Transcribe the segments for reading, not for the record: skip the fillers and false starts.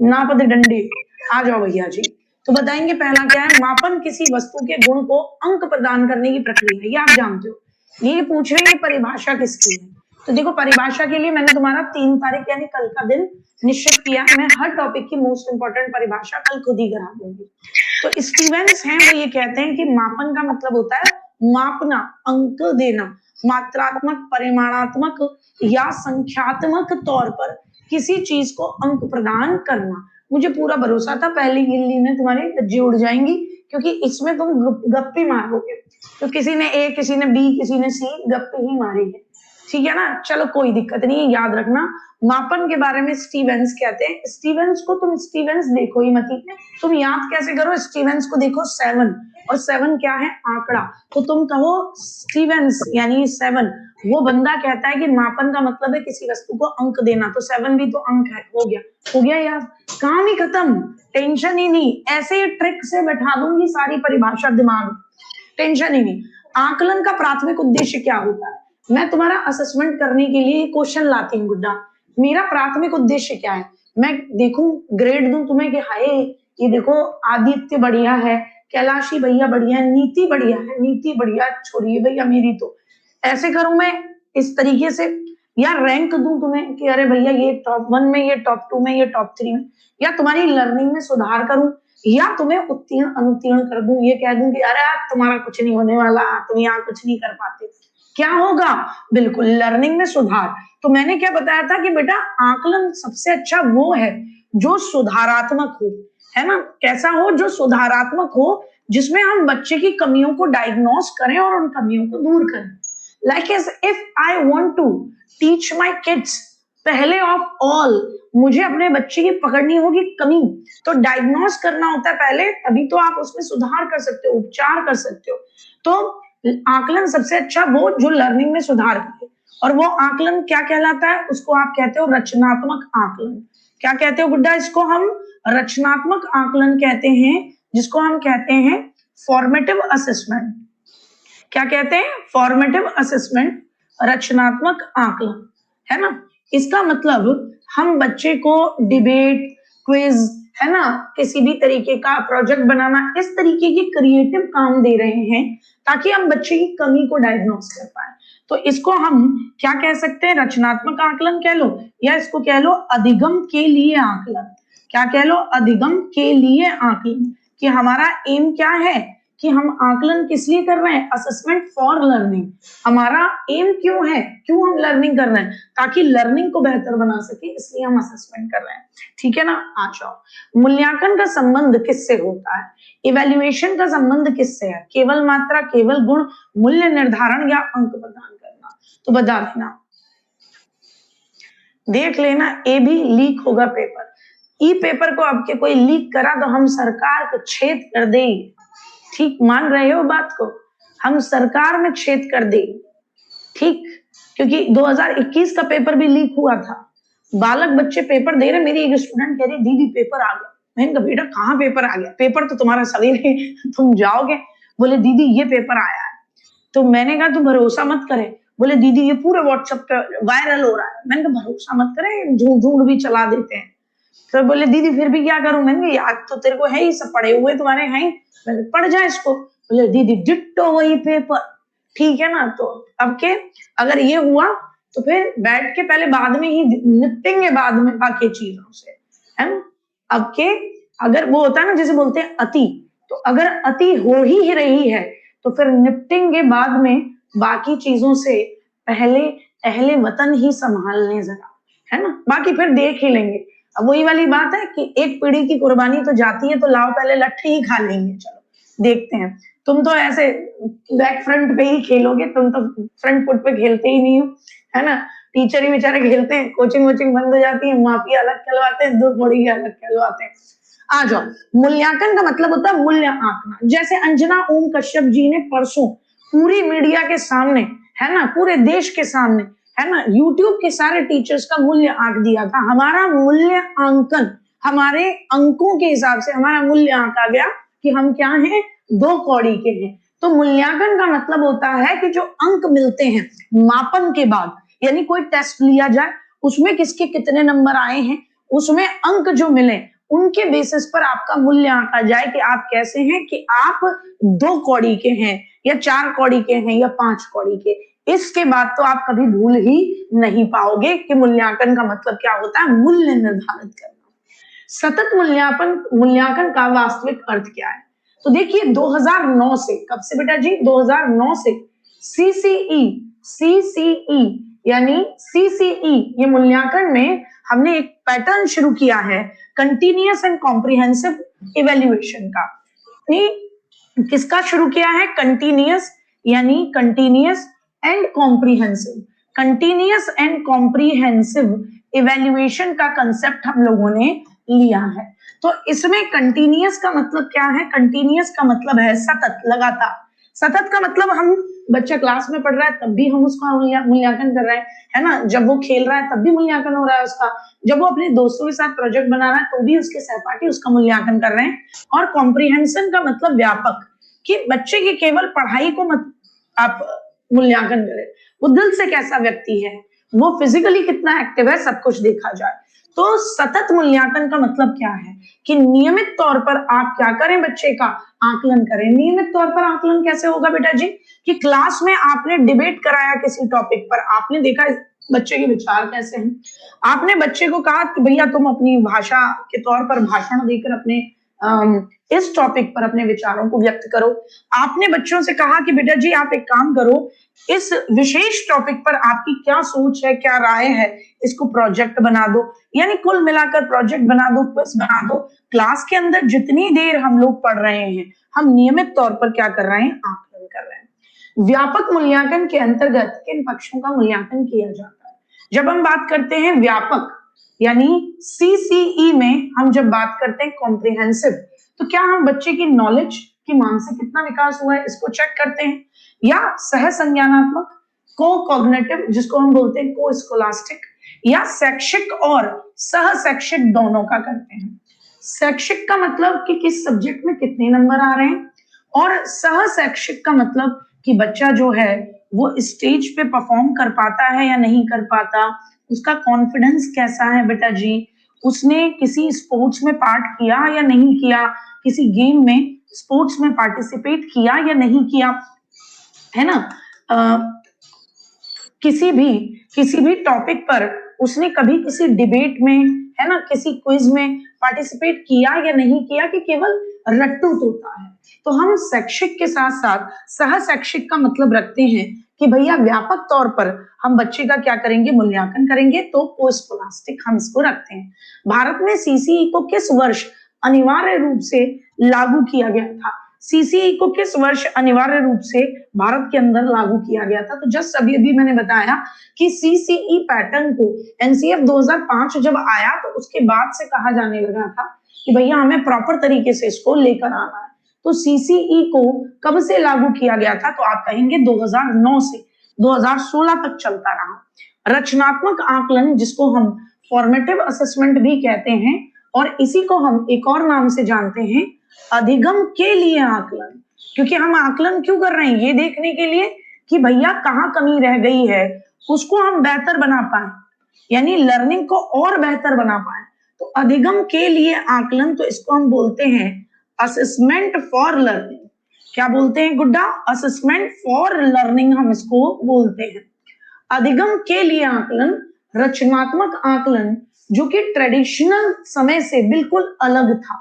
नापद डंडे। आ जाओ भैया जी। तो बताएंगे पहला क्या है, मापन किसी वस्तु के गुण को अंक प्रदान करने की प्रक्रिया है, ये आप जानते हो। ये पूछ रहे हैं परिभाषा किसकी है। तो देखो परिभाषा के लिए मैंने तुम्हारा 3 तारीख यानी कल का दिन निश्चित किया। मैं हर टॉपिक की मोस्ट इंपोर्टेंट परिभाषा कल खुद ही करा दूंगी। तो स्टीवेंस हैं वो ये कहते हैं कि मापन का मतलब होता है मापना, अंक देना, मात्रात्मक, परिमाणात्मक या संख्यात्मक तौर पर किसी चीज को अंक प्रदान करना। मुझे पूरा भरोसा था पहली गिल्ली में तुम्हारे कज्जे उड़ जाएंगी, क्योंकि इसमें तुम गप्पी मारोगे। तो किसी ने ए, किसी ने बी, किसी ने सी, गप्पी ही मारी है। ठीक है ना, चलो कोई दिक्कत नहीं है, याद रखना। मापन के बारे में स्टीवेंस कहते हैं। स्टीवेंस को तुम स्टीवेंस देखो ही मत, तुम याद कैसे करो, स्टीवेंस को देखो 7, और 7 क्या है, आंकड़ा। तो तुम कहो स्टीवेंस यानी 7, वो बंदा कहता है कि मापन का मतलब है किसी वस्तु को अंक देना। तो 7 भी तो अंक है, हो गया यार, काम ही खत्म, टेंशन ही नहीं। ऐसे ही ट्रिक से बैठा दूंगी सारी परिभाषा दिमाग, टेंशन ही नहीं। आकलन का प्राथमिक उद्देश्य क्या होता है, मैं तुम्हारा असेसमेंट करने के लिए क्वेश्चन लाती हूँ गुड्डा। मेरा प्राथमिक उद्देश्य क्या है, मैं देखूं, ग्रेड दूं तुम्हें कि हाय ये देखो आदित्य बढ़िया है, कैलाशी भैया बढ़िया है, नीति बढ़िया है, नीति बढ़िया छोड़िए भैया मेरी, तो ऐसे करूं मैं इस तरीके से, या रैंक दूं तुम्हें कि अरे भैया ये टॉप 1 में, ये टॉप 2 में, ये टॉप 3 में, या तुम्हारी लर्निंग में सुधार करूं, या तुम्हें उत्तीर्ण अनुत्तीर्ण कर दूं, ये कह दूं कि अरे यार तुम्हारा कुछ नहीं होने वाला, तुम यहाँ कुछ नहीं कर पाते। क्या होगा, बिल्कुल लर्निंग में सुधार। तो मैंने क्या बताया था कि बेटा आकलन सबसे अच्छा वो है जो सुधारात्मक हो, है ना, कैसा हो, जो सुधारात्मक हो, जिसमें हम बच्चे की कमियों को डायग्नोस करें और उन कमियों को दूर करें। Like as if I want to teach my kids, पहले ऑफ ऑल मुझे अपने बच्चे की पकड़नी होगी कमी, तो डायग्नोस करना होता है पहले, तभी तो आप उसमें सुधार कर सकते हो, उपचार कर सकते हो। तो आकलन सबसे अच्छा वो जो लर्निंग में सुधार करे, और वो आकलन क्या कहलाता है, उसको आप कहते हो रचनात्मक आकलन। क्या कहते हो गुड्डा, इसको हम रचनात्मक आकलन कहते हैं, जिसको हम कहते हैं फॉर्मेटिव असेसमेंट। क्या कहते हैं, फॉर्मेटिव असेसमेंट, रचनात्मक आकलन, है ना। इसका मतलब हम बच्चे को डिबेट, क्विज, है ना, किसी भी तरीके का प्रोजेक्ट बनाना, इस तरीके के क्रिएटिव काम दे रहे हैं ताकि हम बच्चे की कमी को डायग्नोस कर पाए। तो इसको हम क्या कह सकते हैं, रचनात्मक आकलन कह लो, या इसको कह लो अधिगम के लिए आकलन। क्या कह लो, अधिगम के लिए आकलन, कि हमारा एम क्या है, कि हम आकलन किस लिए कर रहे हैं, असेसमेंट फॉर लर्निंग। हमारा एम क्यों है, क्यों हम लर्निंग कर रहे हैं, ताकि लर्निंग को बेहतर बना सके, इसलिए हम असेसमेंट कर रहे हैं। ठीक है ना, आ जाओ। मूल्यांकन का संबंध किससे होता है, इवैल्यूएशन का संबंध किससे है, केवल मात्रा, केवल गुण, मूल्य निर्धारण या अंक प्रदान करना। तो बता देना, देख लेना, ए भी लीक होगा पेपर, ई पेपर को आपके कोई लीक करा तो हम सरकार को छेद कर देंगे। ठीक, मान रहे हो बात को, हम सरकार में छेद कर देंगे। ठीक, क्योंकि 2021 का पेपर भी लीक हुआ था, बालक बच्चे पेपर दे रहे, मेरी एक स्टूडेंट कह रही दीदी पेपर आ गया। मैंने कहा बेटा कहाँ पेपर आ गया, पेपर तो तुम्हारा सवेरे तुम जाओगे। बोले दीदी ये पेपर आया है। तो मैंने कहा तू भरोसा मत करे। बोले दीदी ये पूरे व्हाट्सएप पे वायरल हो रहा है। मैंने कहा भरोसा मत करे, झूठ भी चला देते हैं। तो बोले दीदी फिर भी क्या करूं। मैंने कहा याद तो तेरे को है ही, सब पढ़े हुए तुम्हारे हैं, पढ़ जा इसको। बोले दीदी डिट्टो वही पेपर। ठीक है ना, तो अब के अगर ये हुआ तो फिर बैठ के पहले बाद में ही निपटेंगे, बाद में बाकी चीजों से, है ना। अब के अगर वो होता है ना, जैसे बोलते हैं अति, तो अगर अति हो ही रही है तो फिर निपटेंगे बाद में बाकी चीजों से, पहले अहले वतन ही संभालने जरा, है ना, बाकी फिर देख ही लेंगे। अब वही वाली बात है कि एक पीढ़ी की कुर्बानी तो जाती है, तो लाओ पहले लट्ठे ही खा लेंगे, चलो देखते हैं। तुम तो ऐसे बैक फ्रंट पे ही खेलोगे, तुम तो फ्रंट फुट पे खेलते ही नहीं हो, है ना। टीचर ही बेचारे खेलते हैं, कोचिंग वोचिंग बंद हो जाती है, माफिया अलग खेलवाते हैं, दो थोड़ी अलग खेलवाते हैं। आ जाओ, मूल्यांकन का मतलब होता है मूल्य आंकना। जैसे अंजना ओम कश्यप जी ने परसों पूरी मीडिया के सामने, है ना, पूरे देश के सामने, है ना, यूट्यूब के सारे टीचर्स का मूल्य आंक दिया था। हमारा मूल्य आंकन हमारे अंकों के हिसाब से हमारा मूल्य आंका गया कि हम क्या हैं, 2 कौड़ी के हैं। तो मूल्यांकन का मतलब होता है कि जो अंक मिलते हैं मापन के बाद, यानी कोई टेस्ट लिया जाए उसमें किसके कितने नंबर आए हैं, उसमें अंक जो मिले उनके बेसिस पर आपका मूल्य आंका जाए कि आप कैसे हैं, कि आप 2 कौड़ी के हैं या 4 कौड़ी के हैं या 5 कौड़ी के। इसके बाद तो आप कभी भूल ही नहीं पाओगे कि मूल्यांकन का मतलब क्या होता है, मूल्य निर्धारित करना। सतत मूल्यांकन का वास्तविक अर्थ क्या है? तो देखिए 2009 से, कब से बेटा जी, 2009 से सीसीई यानी सीसीई ये मूल्यांकन में हमने एक पैटर्न शुरू किया है, कंटिन्यूअस एंड कॉम्प्रिहेंसिव इवैल्यूएशन का। किसका शुरू किया है? कंटिन्यूअस यानी continuous and comprehensive, continuous and comprehensive evaluation का कंसेप्ट हम लोगों ने लिया है। तो इसमें कंटिन्यूअस का मतलब क्या है? कंटिन्यूअस का मतलब है सतत, लगातार। सतत का मतलब हम, बच्चा क्लास में पढ़ रहा है तब भी हम उसका मूल्यांकन कर रहे हैं, है ना। जब वो खेल रहा है तब भी मूल्यांकन हो रहा है उसका, जब वो अपने दोस्तों के साथ प्रोजेक्ट बना रहा है तो भी उसके सहपाठी उसका मूल्यांकन कर रहे हैं। और कॉम्प्रिहेंशन का मतलब व्यापक, कि बच्चे की केवल पढ़ाई को मत आप मूल्यांकन करें, वो दिल से कैसा व्यक्ति है, वो फिजिकली कितना एक्टिव है, सब कुछ देखा जाए। तो सतत मूल्यांकन का मतलब क्या है? कि नियमित तौर पर आप क्या करें, बच्चे का आकलन करें। नियमित तौर पर आकलन कैसे होगा बेटा जी? कि क्लास में आपने डिबेट कराया किसी टॉपिक पर, आपने देखा बच्चे के विचार कैसे हैं, आपने बच्चे को कहा कि भैया तुम अपनी भाषा के तौर पर भाषण देकर अपने इस टॉपिक पर अपने विचारों को व्यक्त करो। आपने बच्चों से कहा कि बेटा जी आप एक काम करो, इस विशेष टॉपिक पर आपकी क्या सोच है, क्या राय है, इसको प्रोजेक्ट बना दो। यानी कुल मिलाकर प्रोजेक्ट बना दो, क्विज बना दो। क्लास के अंदर जितनी देर हम लोग पढ़ रहे हैं, हम नियमित तौर पर क्या कर रहे हैं, आकलन कर रहे हैं। व्यापक मूल्यांकन के अंतर्गत किन पक्षों का मूल्यांकन किया जाता है? जब हम बात करते हैं व्यापक यानी सीसीई में, हम जब बात करते हैं कॉम्प्रिहेंसिव, तो क्या हम बच्चे की नॉलेज की मानसिक कितना विकास हुआ है इसको चेक करते हैं, या सह संज्ञानात्मक, को कॉग्निटिव जिसको हम बोलते हैं को स्कोलास्टिक, या शैक्षिक और सह शैक्षिक दोनों का करते हैं। शैक्षिक का मतलब कि किस सब्जेक्ट में कितने नंबर आ रहे हैं, और सह शैक्षिक का मतलब कि बच्चा जो है वो स्टेज पे परफॉर्म कर पाता है या नहीं कर पाता, उसका कॉन्फिडेंस कैसा है बेटा जी, उसने किसी स्पोर्ट्स में पार्ट किया या नहीं किया, किसी गेम में स्पोर्ट्स में पार्टिसिपेट किया या नहीं किया, है ना। किसी भी टॉपिक पर उसने कभी किसी डिबेट में, है ना, किसी क्विज में पार्टिसिपेट किया या नहीं किया, कि केवल रट्टू होता है। तो हम शैक्षिक के साथ साथ सह शैक्षिक का मतलब रखते हैं कि भैया व्यापक तौर पर हम बच्चे का क्या करेंगे, मूल्यांकन करेंगे, तो पोस्टस्कोलास्टिक हम इसको रखते हैं। भारत में सीसीई को किस वर्ष अनिवार्य रूप से लागू किया गया था? सीसीई को किस वर्ष अनिवार्य रूप से भारत के अंदर लागू किया गया था? तो जस्ट अभी मैंने बताया कि सीसीई पैटर्न को एनसीएफ 2005 जब आया तो उसके बाद से कहा जाने लगा था कि भैया हमें प्रॉपर तरीके से इसको लेकर आना है। तो सीसीई को कब से लागू किया गया था? तो आप कहेंगे 2009 से 2016 तक चलता रहा। रचनात्मक आकलन जिसको हम फॉर्मेटिव असेसमेंट भी कहते हैं, और इसी को हम एक और नाम से जानते हैं अधिगम के लिए आकलन। क्योंकि हम आकलन क्यों कर रहे हैं? ये देखने के लिए कि भैया कहाँ कमी रह गई है, उसको हम बेहतर बना पाए, यानी लर्निंग को और बेहतर बना पाए। तो अधिगम के लिए आकलन, तो इसको हम बोलते हैं असेसमेंट फॉर लर्निंग। क्या बोलते हैं गुड्डा? असेसमेंट फॉर लर्निंग हम इसको बोलते हैं। अधिगम के लिए आकलन, रचनात्मक आकलन, जो कि ट्रेडिशनल समय से बिल्कुल अलग था।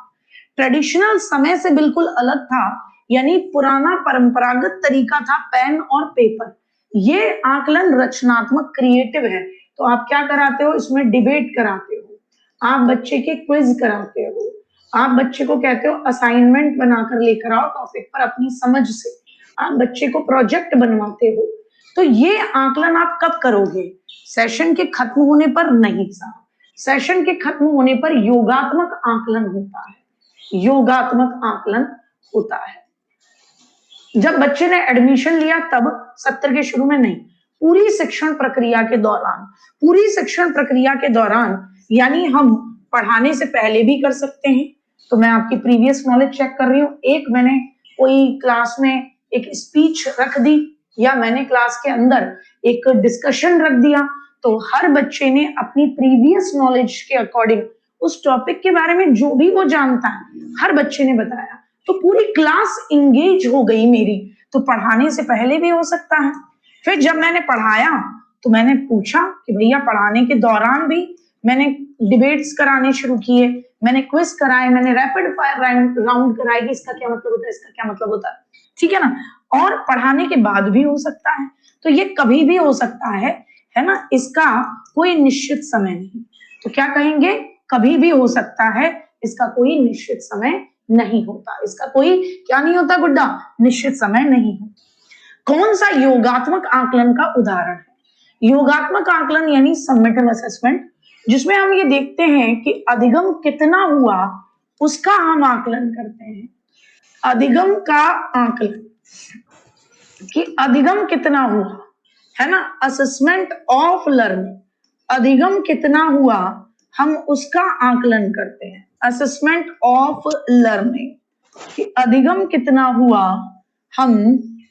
ट्रेडिशनल समय से बिल्कुल अलग था, यानी पुराना परंपरागत तरीका था पेन और पेपर। ये आकलन रचनात्मक क्रिएटिव है। तो आप क्या कराते हो इसमें? डिबेट कराते हो, आप बच्चे के क्विज कराते हो, आप बच्चे को कहते हो असाइनमेंट बनाकर लेकर आओ टॉपिक पर अपनी समझ से, आप बच्चे को प्रोजेक्ट बनवाते हो। तो ये आकलन आप कब करोगे? सेशन के खत्म होने पर नहीं साहब, सेशन के खत्म होने पर योगात्मक आकलन होता है। योगात्मक आकलन होता है जब बच्चे ने एडमिशन लिया तब, सत्र के शुरू में नहीं, पूरी शिक्षण प्रक्रिया के दौरान। पूरी शिक्षण प्रक्रिया के दौरान यानी हम पढ़ाने से पहले भी कर सकते हैं। तो मैं आपकी प्रीवियस नॉलेज चेक कर रही हूँ, एक मैंने कोई क्लास में एक स्पीच रख दी, या मैंने क्लास के अंदर एक डिस्कशन रख दिया, तो हर बच्चे ने अपनी प्रीवियस नॉलेज के अकॉर्डिंग उस टॉपिक के बारे में जो भी वो जानता है हर बच्चे ने बताया, तो पूरी क्लास इंगेज हो गई मेरी। तो पढ़ाने से पहले भी हो सकता है। फिर जब मैंने पढ़ाया तो मैंने पूछा कि भैया पढ़ाने के दौरान भी मैंने डिबेट्स कराने शुरू किए, मैंने क्विज कराए, मैंने रैपिड फायर राउंड कराए कि इसका क्या मतलब होता है, इसका क्या मतलब होता है, ठीक है ना। और पढ़ाने के बाद भी हो सकता है, तो ये कभी भी हो सकता है ना, इसका कोई निश्चित समय नहीं। तो क्या कहेंगे, कभी भी हो सकता है, इसका कोई निश्चित समय नहीं होता, इसका कोई क्या नहीं होता गुड्डा, निश्चित समय नहीं होता। कौन सा योगात्मक आकलन का उदाहरण है? योगात्मक आकलन यानी समेटिव असेसमेंट, जिसमें हम ये देखते हैं कि अधिगम कितना हुआ उसका हम आकलन करते हैं। अधिगम का आकलन कि अधिगम कितना हुआ, है ना, असेसमेंट ऑफ लर्निंग, अधिगम कितना हुआ हम उसका आकलन करते हैं। असेसमेंट ऑफ लर्निंग कि अधिगम कितना हुआ हम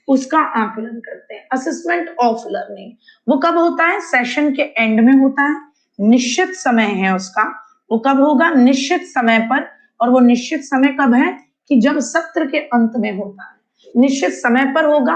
उसका आकलन करते हैं। असेसमेंट ऑफ लर्निंग वो कब होता है, सेशन के एंड में होता है, निश्चित समय है उसका, वो कब होगा, निश्चित समय पर। और वो निश्चित समय कब है कि जब सत्र के अंत में होता है, निश्चित समय पर होगा,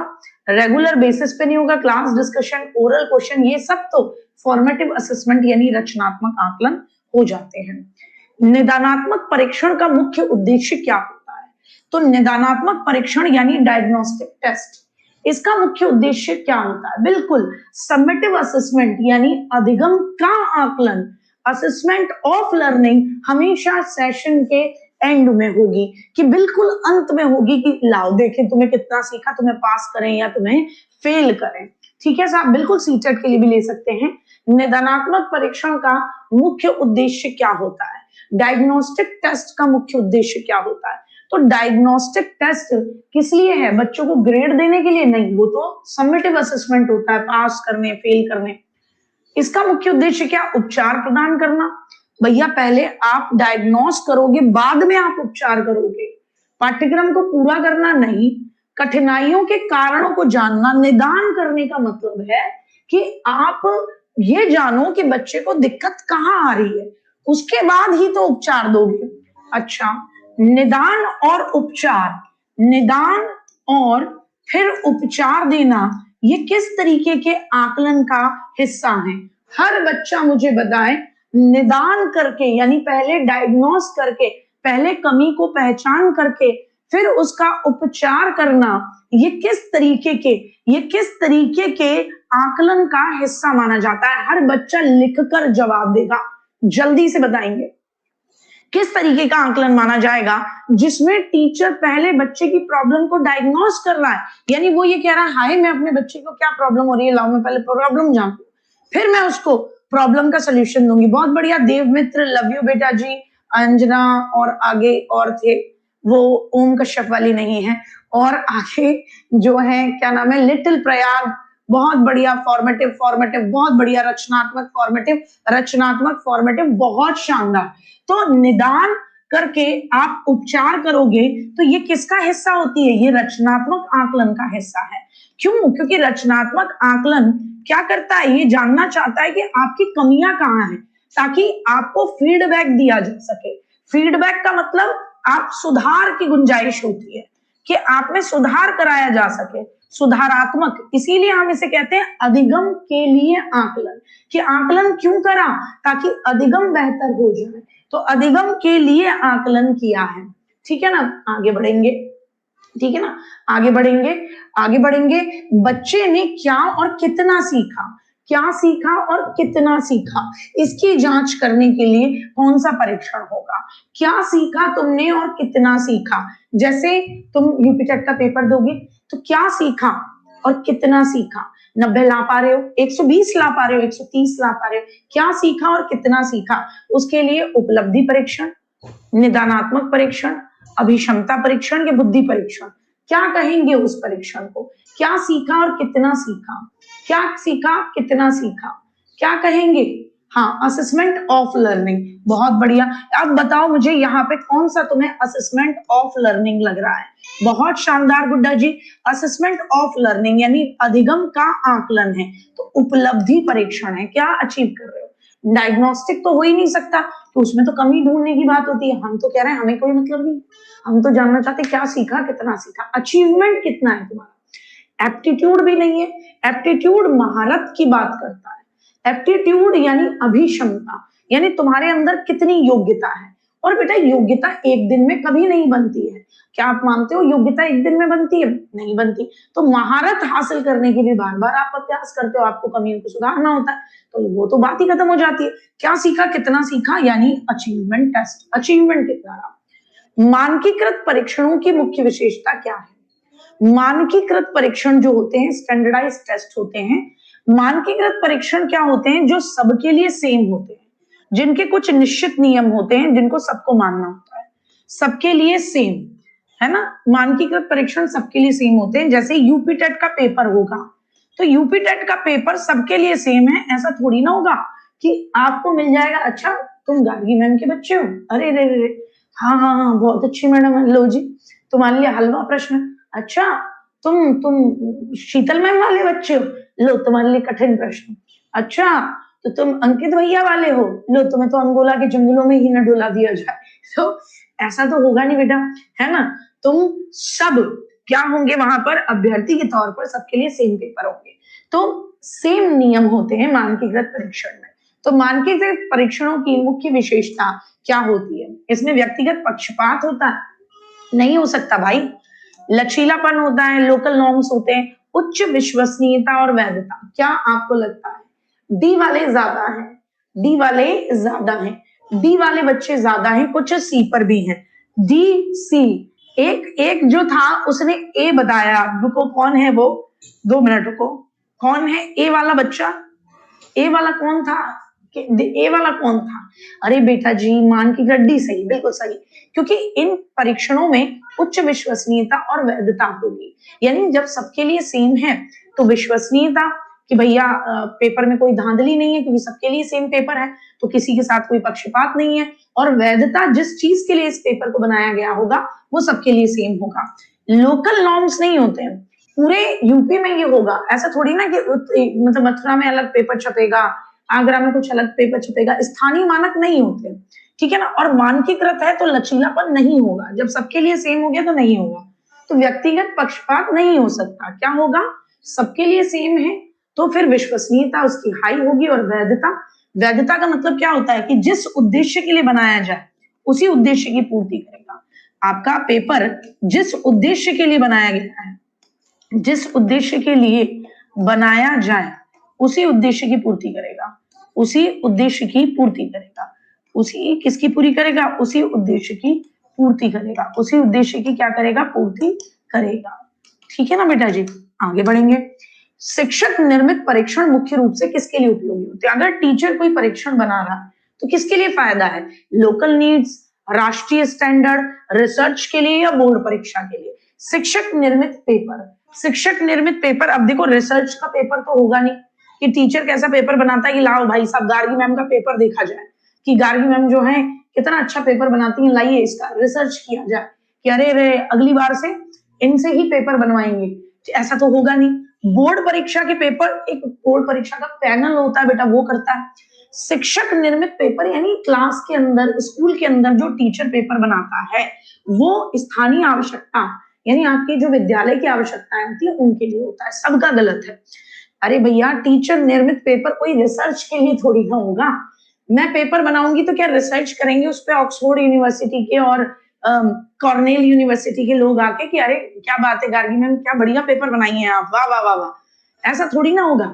रेगुलर बेसिस पे नहीं होगा। क्लास डिस्कशन, ओरल क्वेश्चन, ये सब तो फॉर्मेटिव असेसमेंट यानी रचनात्मक आकलन हो जाते हैं। निदानात्मक परीक्षण का मुख्य उद्देश्य क्या होता है? तो निदानात्मक परीक्षण यानी डायग्नोस्टिक टेस्ट, इसका मुख्य उद्देश्य क्या होता है? बिल्कुल समेटिव असेसमेंट यानी अधिगम का आकलन, असेसमेंट ऑफ लर्निंग हमेशा सेशन के एंड में होगी, कि बिल्कुल अंत में होगी कि लाओ देखें तुम्हें कितना सीखा, तुम्हें पास करें या तुम्हें फेल करें। ठीक है साहब, बिल्कुल सीटेट के लिए भी ले सकते हैं। निदानात्मक परीक्षण का मुख्य उद्देश्य क्या होता है? डायग्नोस्टिक टेस्ट का मुख्य उद्देश्य क्या होता है? तो डायग्नोस्टिक टेस्ट किस लिए है? बच्चों को ग्रेड देने के लिए नहीं, वो तो समेटिव असेसमेंट होता है, पास करने, फेल करने। इसका मुख्य उद्देश्य क्या? उपचार प्रदान करना। भैया पहले आप डायग्नोस करोगे, बाद में आप उपचार करोगे। पाठ्यक्रम को पूरा करना नहीं, कठिनाइयों के कारणों को जानना। निदान करने का मतलब है कि आप ये जानो कि बच्चे को दिक्कत कहाँ आ रही है, उसके बाद ही तो उपचार दोगे। अच्छा, निदान और उपचार, निदान और फिर उपचार देना, ये किस तरीके के आकलन का हिस्सा है? हर बच्चा मुझे बताए, निदान करके यानी पहले डायग्नोस करके, पहले कमी को पहचान करके फिर उसका उपचार करना, ये किस तरीके के आकलन का हिस्सा माना जाता है? हर बच्चा लिखकर जवाब देगा, जल्दी से बताएंगे किस तरीके का आकलन माना जाएगा, जिसमें टीचर पहले बच्चे की प्रॉब्लम को डायग्नोस कर रहा है, यानी वो ये कह रहा है हाय मैं अपने बच्चे को क्या प्रॉब्लम हो रही है, लाओ मैं पहले प्रॉब्लम जानूं, फिर मैं उसको प्रॉब्लम का सोल्यूशन दूंगी। बहुत बढ़िया देवमित्र, लव यू बेटा जी। अंजना और आगे और थे, वो ओम कश्यप वाली नहीं है। और आगे जो है क्या नाम है, लिटिल प्रयाग, बहुत बढ़िया। फॉर्मेटिव बहुत बढ़िया। रचनात्मक फॉर्मेटिव बहुत शानदार। तो निदान करके आप उपचार करोगे तो ये किसका हिस्सा होती है? ये रचनात्मक आकलन का हिस्सा है। क्यों? क्योंकि रचनात्मक आकलन क्या करता है, ये जानना चाहता है कि आपकी कमियां कहाँ हैं, ताकि आपको फीडबैक दिया जा सके। फीडबैक का मतलब आप सुधार की गुंजाइश होती है कि आप में सुधार कराया जा सके, सुधारात्मक। इसीलिए हम इसे कहते हैं अधिगम के लिए आकलन, कि आकलन क्यों करा? ताकि अधिगम बेहतर हो जाए। तो अधिगम के लिए आकलन किया है। ठीक है ना, आगे बढ़ेंगे। ठीक है ना, आगे बढ़ेंगे। बच्चे ने क्या और कितना सीखा, और कितना सीखा, इसकी जांच करने के लिए कौन सा परीक्षण होगा? क्या सीखा तुमने और कितना सीखा। जैसे तुम यूपीटेट का पेपर दोगे तो क्या सीखा और कितना सीखा। 90 ला पा रहे हो, 120 ला पा रहे हो, 130 ला पा रहे हो, क्या सीखा और कितना सीखा। उसके लिए उपलब्धि परीक्षण, निदानात्मक परीक्षण, अभिक्षमता परीक्षण या बुद्धि परीक्षण, क्या कहेंगे उस परीक्षण को? क्या सीखा और कितना सीखा, क्या सीखा कितना सीखा, क्या कहेंगे? हाँ, असेसमेंट ऑफ लर्निंग, बहुत बढ़िया। अब बताओ मुझे यहाँ पे कौन सा तुम्हें असेसमेंट ऑफ लर्निंग लग रहा है? बहुत शानदार गुड्डा जी, असेसमेंट ऑफ लर्निंग यानी अधिगम का आकलन है, तो उपलब्धि परीक्षण है, क्या अचीव कर रहे हो? डायग्नोस्टिक तो हो ही नहीं सकता, तो उसमें तो कमी ढूंढने की बात होती है। हम तो कह रहे हैं हमें कोई मतलब नहीं, हम तो जानना चाहते क्या सीखा, कितना सीखा, अचीवमेंट कितना है तुम्हारा। एप्टीट्यूड भी नहीं है, एप्टीट्यूड महारत की बात करता है, एप्टीट्यूड यानी अभिक्षमता, यानी तुम्हारे अंदर कितनी योग्यता है। और बेटा योग्यता एक दिन में कभी नहीं बनती है, क्या आप मानते हो योग्यता एक दिन में बनती है? नहीं बनती। तो महारत हासिल करने के लिए बार बार आप अभ्यास करते हो, आपको कमियों को सुधारना होता है, तो वो तो बात ही खत्म हो जाती है। क्या सीखा, कितना सीखा, यानी अचीवमेंट टेस्ट, अचीवमेंट कितना रहा। मानकीकृत परीक्षणों की मुख्य विशेषता क्या है? मानकीकृत परीक्षण जो होते हैं, स्टैंडर्डाइज्ड टेस्ट होते हैं। मानकीकृत परीक्षण क्या होते हैं? जो सबके लिए सेम होते हैं, जिनके कुछ निश्चित नियम होते हैं, जिनको सबको मानना होता है, सबके लिए सेम, है ना। मानकीकृत परीक्षण सबके लिए सेम होते हैं। जैसे यूपी टेट का पेपर होगा, तो यूपी टेट का पेपर सबके लिए सेम है, ऐसा थोड़ी ना होगा कि आपको मिल जाएगा, अच्छा तुम गार्गी मैम के बच्चे हो, अरे रे रे, हाँ हाँ हाँ बहुत अच्छी मैडम है, लो जी तुम्हारे लिए हलवा प्रश्न, अच्छा तुम शीतल मैम वाले बच्चे हो, लो तुम्हारे लिए कठिन प्रश्न, अच्छा तो तुम अंकित भैया वाले हो, लो तुम्हें तो अंगोला के जंगलों में ही न डुला दिया जाए। तो ऐसा तो होगा नहीं बेटा, है ना। तुम सब क्या होंगे वहां पर, अभ्यर्थी के तौर पर सबके लिए सेम पेपर होंगे, तो सेम नियम होते हैं मानकीकृत परीक्षण में। तो मानकीकृत परीक्षणों की मुख्य विशेषता क्या होती है? इसमें व्यक्तिगत पक्षपात होता है? नहीं हो सकता भाई। लचीलापन होता है, लोकल नॉर्म्स होते हैं, उच्च विश्वसनीयता और वैधता। क्या आपको लगता है डी वाले ज्यादा हैं? डी वाले ज्यादा हैं, डी वाले बच्चे ज्यादा हैं, कुछ सी पर भी हैं, डी सी। एक एक जो था उसने ए बताया, रुको कौन है वो, 2 मिनट रुको, कौन है ए वाला बच्चा? ए वाला कौन था? ए वाला कौन था? अरे बेटा जी मान की गड्डी सही, बिल्कुल सही, क्योंकि इन परीक्षणों में उच्च विश्वसनीयता और वैधता होगी, यानी जब सबके लिए सेम है तो विश्वसनीयता कि भैया पेपर में कोई धांधली नहीं है, क्योंकि सबके लिए सेम पेपर है, तो किसी के साथ कोई पक्षपात नहीं है, और वैधता जिस चीज के लिए इस पेपर को बनाया गया होगा वो सबके लिए सेम होगा। लोकल नॉर्म्स नहीं होते हैं, पूरे यूपी में ये होगा, ऐसा थोड़ी ना कि मतलब मथुरा में अलग पेपर छपेगा, आगरा में कुछ अलग पेपर छपेगा, स्थानीय मानक नहीं होते, ठीक है ना। और मानकीकृत है तो लचीलापन नहीं होगा, जब सबके लिए सेम हो गया तो नहीं होगा, तो व्यक्तिगत पक्षपात नहीं हो सकता। क्या होगा, सबके लिए सेम है तो फिर विश्वसनीयता उसकी हाई होगी, और वैधता, वैधता का मतलब क्या होता है कि जिस उद्देश्य के लिए बनाया जाए उसी उद्देश्य की पूर्ति करेगा। आपका पेपर जिस उद्देश्य के लिए बनाया गया है, जिस उद्देश्य के लिए बनाया जाए उसी उद्देश्य की पूर्ति करेगा, उसी उद्देश्य की पूर्ति करेगा, उसी किसकी पूरी करेगा, उसी उद्देश्य की पूर्ति करेगा, उसी उद्देश्य की क्या करेगा, पूर्ति करेगा। ठीक है ना बेटा जी, आगे बढ़ेंगे। शिक्षक निर्मित परीक्षण मुख्य रूप से किसके लिए उपयोगी होते हैं? अगर टीचर कोई परीक्षण बना रहा है तो किसके लिए फायदा है? लोकल नीड्स, राष्ट्रीय स्टैंडर्ड, रिसर्च के लिए या बोर्ड परीक्षा के लिए? शिक्षक निर्मित पेपर, शिक्षक निर्मित पेपर, अब देखो रिसर्च का पेपर तो होगा नहीं कि टीचर कैसा पेपर बनाता है कि लाओ भाई साहब गार्गी मैम का पेपर देखा जाए, कि गार्गी मैम जो है कितना अच्छा पेपर बनाती है, लाइए इसका रिसर्च किया जाए, कि अरे रे अगली बार से इनसे ही पेपर बनवाएंगे, ऐसा तो होगा नहीं। बोर्ड परीक्षा के पेपर, एक बोर्ड परीक्षा का पैनल होता है बेटा, वो करता है। शिक्षक निर्मित पेपर यानी क्लास के अंदर, स्कूल के अंदर जो टीचर पेपर बनाता है वो स्थानीय आवश्यकता, यानी आपकी जो विद्यालय की आवश्यकताएं होती है उनके लिए होता है, सबका गलत है। अरे भैया टीचर निर्मित पेपर कोई रिसर्च के लिए थोड़ी ना होगा, मैं पेपर बनाऊंगी तो क्या रिसर्च करेंगे उस पर ऑक्सफोर्ड यूनिवर्सिटी के और कॉर्नेल यूनिवर्सिटी के लोग आके कि अरे क्या बात है गार्गी मैम क्या बढ़िया पेपर बनाई है आप, वाह वाह वाह वाह, ऐसा थोड़ी ना होगा।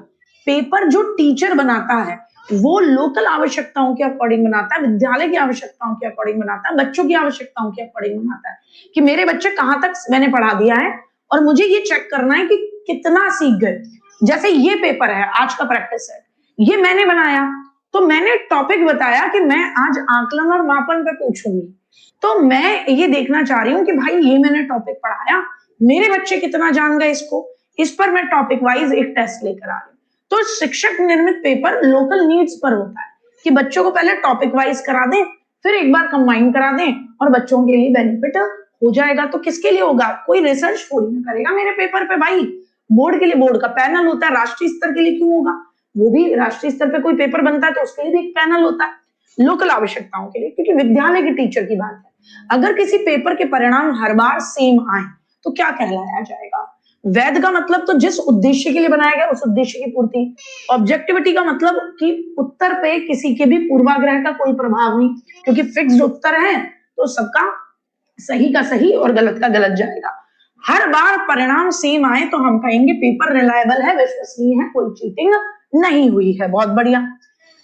पेपर जो टीचर बनाता है वो लोकल आवश्यकताओं के अकॉर्डिंग बनाता है, विद्यालय की आवश्यकताओं के अकॉर्डिंग बनाता है, बच्चों की आवश्यकताओं के अकॉर्डिंग बनाता है, कि मेरे बच्चे कहां तक मैंने पढ़ा दिया है और मुझे ये चेक करना है कि कितना सीख गए। जैसे ये पेपर है आज का प्रैक्टिस है, ये मैंने बनाया, तो मैंने टॉपिक बताया कि मैं आज आकलन और मापन पे पूछूंगी, तो मैं ये देखना चाह रही हूँ कि भाई ये मैंने टॉपिक पढ़ाया, मेरे बच्चे कितना जान गए इसको, इस पर मैं टॉपिक वाइज एक टेस्ट लेकर आ रही हूँ। तो शिक्षक निर्मित पेपर लोकल नीड्स पर होता है, कि बच्चों को पहले टॉपिक वाइज करा दें, फिर एक बार कंबाइन करा दें और बच्चों के लिए बेनिफिट हो जाएगा। तो किसके लिए होगा? कोई रिसर्च थोड़ी ना करेगा मेरे पेपर पे भाई। बोर्ड के लिए बोर्ड का पैनल होता है, राष्ट्रीय स्तर के लिए क्यों होगा? वो भी राष्ट्रीय स्तर पे कोई पेपर बनता है तो उसके लिए भी एक पैनल होता है लोकल आवश्यकताओं के लिए, क्योंकि विद्यालय के टीचर की बात है। अगर किसी पेपर के परिणाम हर बार सेम आए तो क्या कहलाया जाएगा? वैध का मतलब तो जिस उद्देश्य के लिए बनाया गया उस उद्देश्य की पूर्ति। ऑब्जेक्टिविटी का मतलब कि उत्तर पे किसी के भी पूर्वाग्रह का कोई प्रभाव नहीं, क्योंकि फिक्स्ड उत्तर है तो सबका सही का सही और गलत का गलत जाएगा। हर बार परिणाम सेम आए तो हम कहेंगे पेपर रिलायबल है, विश्वसनीय है, कोई चीटिंग नहीं हुई है। बहुत बढ़िया।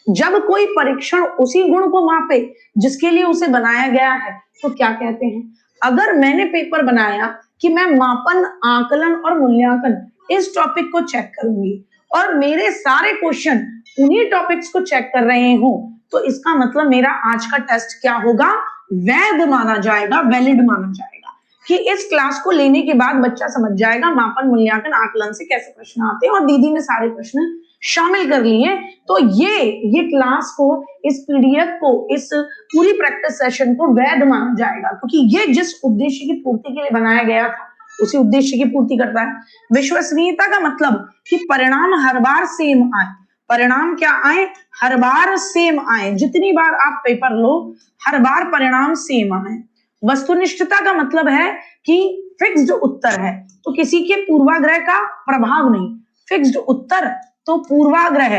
जब कोई परीक्षण उसी गुण को मापे जिसके लिए उसे बनाया गया है तो क्या कहते हैं? अगर मैंने पेपर बनाया कि मैं मापन, आकलन और मूल्यांकन इस टॉपिक को चेक करूंगी और मेरे सारे क्वेश्चन उन्हीं टॉपिक्स को चेक कर रहे हो, तो इसका मतलब मेरा आज का टेस्ट क्या होगा? वैध माना जाएगा, वैलिड माना जाएगा, कि इस क्लास को लेने के बाद बच्चा समझ जाएगा मापन, मूल्यांकन, आकलन से कैसे प्रश्न आते हैं और दीदी ने सारे प्रश्न शामिल कर लिए। तो ये क्लास को, इस पीडीएफ को, इस पूरी प्रैक्टिस सेशन को वैध माना जाएगा, क्योंकि ये जिस उद्देश्य की पूर्ति के लिए बनाया गया था उसी उद्देश्य की पूर्ति करता है। विश्वसनीयता का मतलब कि परिणाम हर बार सेम आए। परिणाम क्या आए? हर बार सेम आए। जितनी बार आप पेपर लो हर बार परिणाम सेम आए। वस्तुनिष्ठता का मतलब है कि फिक्स्ड उत्तर है तो किसी के पूर्वाग्रह का प्रभाव नहीं। फिक्स्ड उत्तर तो पूर्वाग्रह,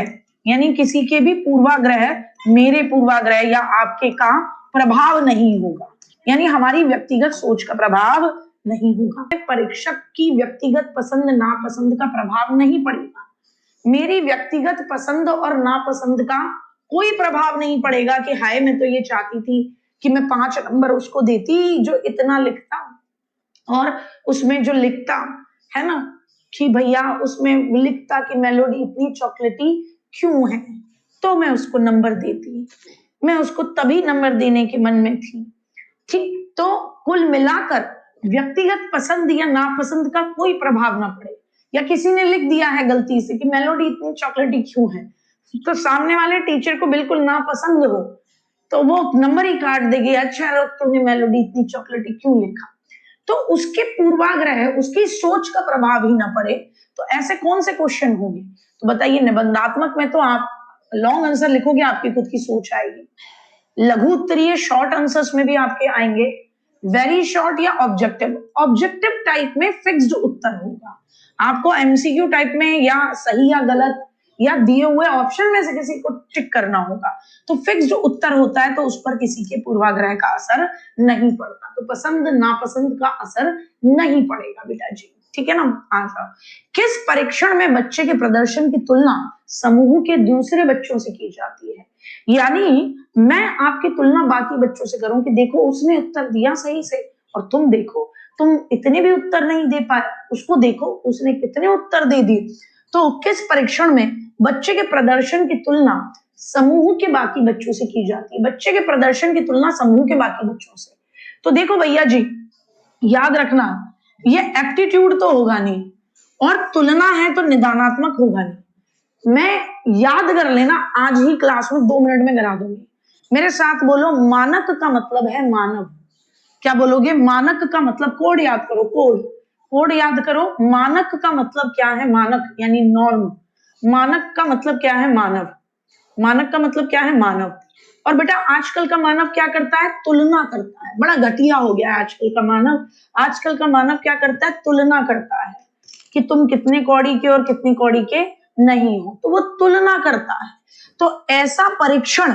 यानी किसी के भी पूर्वाग्रह, मेरे पूर्वाग्रह या आपके का प्रभाव नहीं होगा, यानी हमारी व्यक्तिगत सोच का प्रभाव नहीं होगा। परीक्षक की व्यक्तिगत पसंद नापसंद का प्रभाव नहीं पड़ेगा। मेरी व्यक्तिगत पसंद और नापसंद का कोई प्रभाव नहीं पड़ेगा कि हाय मैं तो ये चाहती थी कि मैं 5 नंबर उसको देती जो इतना लिखता, और उसमें जो लिखता है ना कि भैया उसमें लिखता कि मेलोडी इतनी चॉकलेटी क्यों है, तो मैं उसको नंबर देती। मैं उसको तभी नंबर देने के मन में थी। ठीक, तो कुल मिलाकर व्यक्तिगत पसंद या नापसंद का कोई प्रभाव ना पड़े। या किसी ने लिख दिया है गलती से कि मेलोडी इतनी चॉकलेटी क्यों है, तो सामने वाले टीचर को बिल्कुल नापसंद हो तो वो नंबर ही काट देगी, अच्छा तुमने मेलोडी इतनी चॉकलेटी क्यों लिखा। तो उसके पूर्वाग्रह, उसकी सोच का प्रभाव ही ना पड़े। तो ऐसे कौन से क्वेश्चन होंगे? तो बताइए, निबंधात्मक में तो आप लॉन्ग आंसर लिखोगे, आपकी खुद की सोच आएगी। लघु उत्तरीय शॉर्ट आंसर्स में भी आपके आएंगे वेरी शॉर्ट या ऑब्जेक्टिव। ऑब्जेक्टिव टाइप में फिक्स्ड उत्तर होगा। आपको एमसीक्यू टाइप में या सही या गलत या दिए हुए ऑप्शन में से किसी को टिक करना होगा। तो फिक्स्ड उत्तर होता है तो उस पर किसी के पूर्वाग्रह का असर नहीं पड़ता, तो पसंद नापसंद का असर नहीं पड़ेगा बेटा जी, ठीक है ना। आंसर, किस परीक्षण में बच्चे के प्रदर्शन की तुलना समूह के दूसरे बच्चों से की जाती है? यानी मैं आपकी तुलना बाकी बच्चों से करूं कि देखो उसने उत्तर दिया सही से और तुम देखो तुम इतने भी उत्तर नहीं दे पाए, उसको देखो उसने कितने उत्तर दे दिए। तो किस परीक्षण में बच्चे के प्रदर्शन की तुलना समूह के बाकी बच्चों से की जाती है? बच्चे के प्रदर्शन की तुलना समूह के बाकी बच्चों से। तो देखो भैया जी, याद रखना ये एप्टीट्यूड तो होगा नहीं और तुलना है तो निदानात्मक होगा नहीं। मैं याद कर लेना, आज ही क्लास में 2 मिनट में करा दूंगी। मेरे साथ बोलो, मानक का मतलब है मानव। क्या बोलोगे? मानक का मतलब, कोड याद करो, कोड याद करो। मानक का मतलब क्या है? मानक यानी नॉर्म। मानक का मतलब क्या है? मानव। मानक का मतलब क्या है? मानव। और बेटा आजकल का मानव क्या करता है? तुलना करता है। बड़ा घटिया हो गया है आजकल का मानव। आजकल का मानव क्या करता है? तुलना करता है कि तुम कितने कौड़ी के और कितनी कौड़ी के नहीं हो, तो वो तुलना करता है। तो ऐसा परीक्षण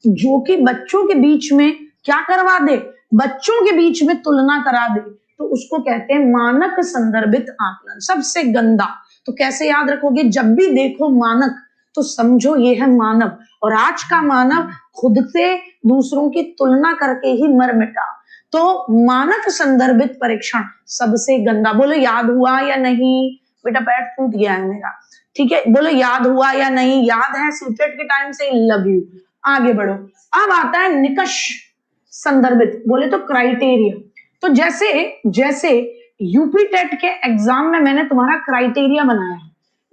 जो कि बच्चों के बीच में क्या करवा दे? बच्चों के बीच में तुलना करा दे, तो उसको कहते हैं मानक संदर्भित आकलन। सबसे गंदा। तो कैसे याद रखोगे? जब भी देखो मानक तो समझो ये है मानव, और आज का मानव खुद से दूसरों की तुलना करके ही मर मिटा। तो मानक संदर्भित परीक्षण सबसे गंदा। बोलो याद हुआ या नहीं? बेटा पैर टूट गया है मेरा, ठीक है, बोलो याद हुआ या नहीं? याद है सीटेट के टाइम से, लव यू। आगे बढ़ो। अब आता है निकष संदर्भित, बोले तो क्राइटेरिया। तो जैसे यूपी टेट के एग्जाम में मैंने तुम्हारा क्राइटेरिया बनाया,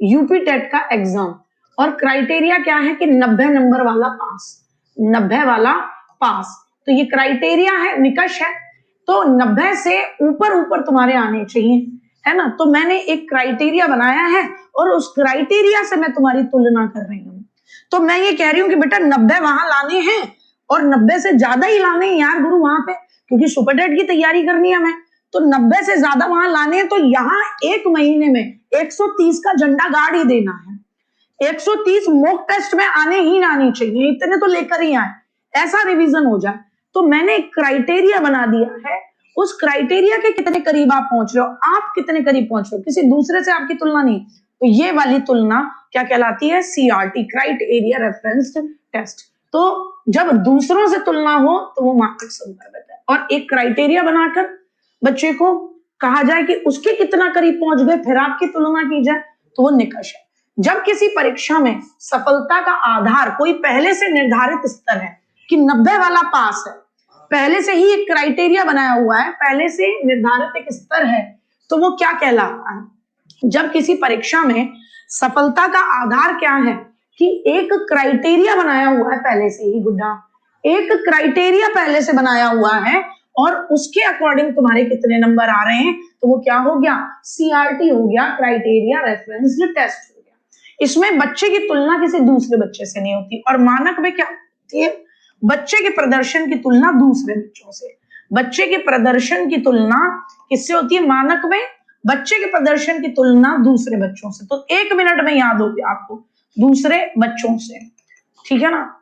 यूपी टेट का एग्जाम, और क्राइटेरिया क्या है कि 90 नंबर वाला पास, 90 वाला पास। तो ये क्राइटेरिया है, निकष है। तो 90 से ऊपर ऊपर तुम्हारे आने चाहिए, है ना। तो मैंने एक क्राइटेरिया बनाया है और उस क्राइटेरिया से मैं तुम्हारी तुलना कर रही हूँ। तो मैं ये कह रही हूँ कि बेटा 90 वहां लाने हैं और 90 से ज्यादा ही लाने हैं यार गुरु वहां पे, क्योंकि सुपर टेट की तैयारी करनी है हमें। तो 90 से ज्यादा वहां लाने हैं, तो यहाँ एक महीने में 130 का झंडा गाड़ ही देना है। 130 मॉक टेस्ट में आने ही आनी चाहिए, इतने तो लेकर ही आए, ऐसा रिवीजन हो जाए। तो मैंने एक क्राइटेरिया बना दिया है, उस क्राइटेरिया के कितने करीब आप पहुंच रहे हो, आप कितने करीब पहुंच रहे हो, किसी दूसरे से आपकी तुलना नहीं। तो ये वाली तुलना क्या कहलाती है, CRT, क्राइटेरिया रेफरेंस्ड टेस्ट। तो जब दूसरों से तुलना हो तो वो मार्क्स संदर्भित है, और एक क्राइटेरिया बनाकर बच्चे को कहा जाए कि उसके कितना करीब पहुंच गए, फिर आपकी तुलना की जाए, तो वो निकष है। जब किसी परीक्षा में सफलता का आधार कोई पहले से निर्धारित स्तर है कि 90 वाला पास है, पहले से ही एक क्राइटेरिया बनाया हुआ है, पहले से निर्धारित एक स्तर है, तो वो क्या कहलाता है। जब किसी परीक्षा में सफलता का आधार क्या है कि एक क्राइटेरिया बनाया हुआ है पहले से ही, गुड्डा, एक क्राइटेरिया पहले से बनाया हुआ है और उसके अकॉर्डिंग तुम्हारे कितने नंबर आ रहे हैं, तो वो क्या हो गया, CRT हो गया, क्राइटेरिया रेफरेंस्ड टेस्ट हो गया। इसमें बच्चे की तुलना किसी दूसरे बच्चे से नहीं होती। और मानक में क्या होती है, बच्चे के प्रदर्शन की तुलना दूसरे बच्चों से, बच्चे के प्रदर्शन की तुलना किससे होती है, मानक में बच्चे के प्रदर्शन की तुलना दूसरे बच्चों से। तो 1 मिनट में याद हो गया आपको, दूसरे बच्चों से, ठीक है ना।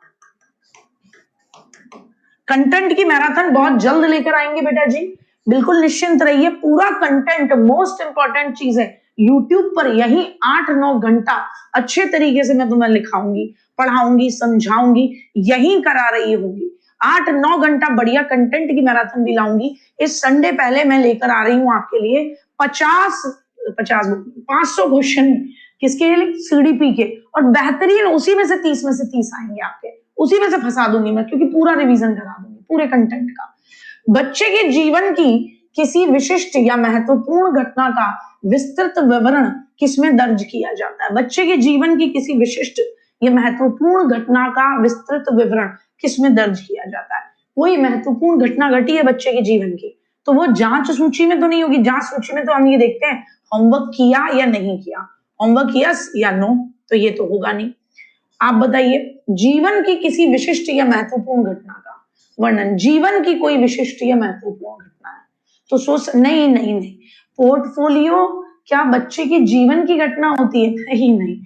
कंटेंट की मैराथन बहुत जल्द लेकर आएंगे बेटा जी, बिल्कुल निश्चिंत रहिए। पूरा कंटेंट मोस्ट इंपॉर्टेंट चीज है, यूट्यूब पर यही 8-9 घंटा अच्छे तरीके से मैं तुम्हें लिखाऊंगी, पढ़ाऊंगी, समझाऊंगी, यही करा रही होगी। 8-9 घंटा बढ़िया कंटेंट की मैराथन भी लाऊंगी। इस संडे पहले मैं लेकर आ रही हूं आपके लिए 500 क्वेश्चन, किसके लिए, CDP के, और बेहतरीन उसी में से 30 में से 30 आएंगे आपके, उसी में से फंसा दूंगी मैं, क्योंकि पूरा रिवीजन करा दूंगी पूरे कंटेंट का। बच्चे के जीवन की किसी विशिष्ट या महत्वपूर्ण घटना का विस्तृत विवरण किसमें दर्ज किया जाता है, बच्चे के जीवन की किसी विशिष्ट या महत्वपूर्ण घटना का विस्तृत विवरण किसमें दर्ज किया जाता है। कोई महत्वपूर्ण घटना घटी है बच्चे के जीवन की, तो वो जांच सूची में तो नहीं होगी। जांच सूची में तो हम ये देखते हैं होमवर्क किया या नहीं किया, होमवर्क यस या नो, तो ये तो होगा नहीं। आप बताइए, जीवन की किसी विशिष्ट या महत्वपूर्ण घटना का वर्णन, जीवन की कोई विशिष्ट या महत्वपूर्ण घटना है तो सोच, नहीं नहीं नहीं, पोर्टफोलियो क्या बच्चे के जीवन की घटना होती है, नहीं।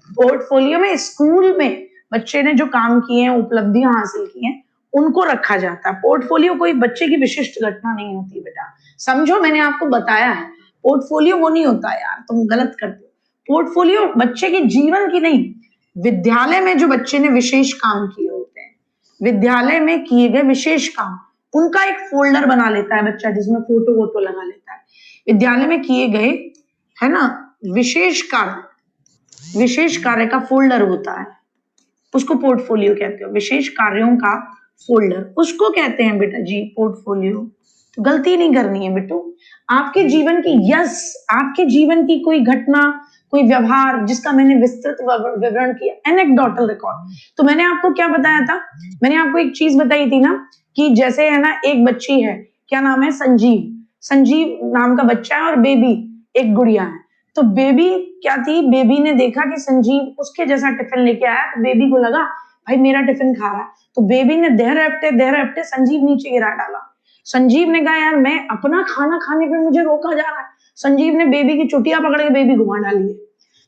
पोर्टफोलियो में स्कूल में बच्चे ने जो काम किए हैं, उपलब्धियां हासिल की हैं, उनको रखा जाता है। पोर्टफोलियो कोई बच्चे की विशिष्ट घटना नहीं होती बेटा, समझो, मैंने आपको बताया है। पोर्टफोलियो वो नहीं होता यार, तुम गलत करते हो। पोर्टफोलियो बच्चे के जीवन की नहीं, विद्यालय में जो बच्चे ने विशेष काम किए होते हैं, विद्यालय में किए गए विशेष काम, उनका एक फोल्डर बना लेता है बच्चा, जिसमें फोटो वोटो लगा लेता है। विद्यालय में किए गए, है ना, विशेष कार्य का फोल्डर होता है, उसको पोर्टफोलियो कहते हो। विशेष कार्यों का फोल्डर, उसको कहते हैं बेटा जी पोर्टफोलियो। तो गलती नहीं करनी है बेटू। आपके जीवन की, यस, आपके जीवन की कोई घटना, कोई व्यवहार जिसका मैंने विस्तृत विवरण किया, एनेक्डोटल रिकॉर्ड। तो मैंने आपको क्या बताया था, मैंने आपको एक चीज बताई थी ना, कि जैसे है ना, एक बच्ची है, क्या नाम है, संजीव नाम का बच्चा है, और बेबी एक गुड़िया है। तो बेबी क्या थी, बेबी ने देखा कि संजीव उसके जैसा टिफिन लेके आया, तो बेबी को लगा भाई मेरा टिफिन खा रहा है, तो बेबी ने देहरपटे संजीव नीचे गिरा डाला। संजीव ने कहा यार मैं अपना खाना खाने पे मुझे रोका जा रहा है। संजीव ने बेबी की चुटिया पकड़ के बेबी घुमा डाली है।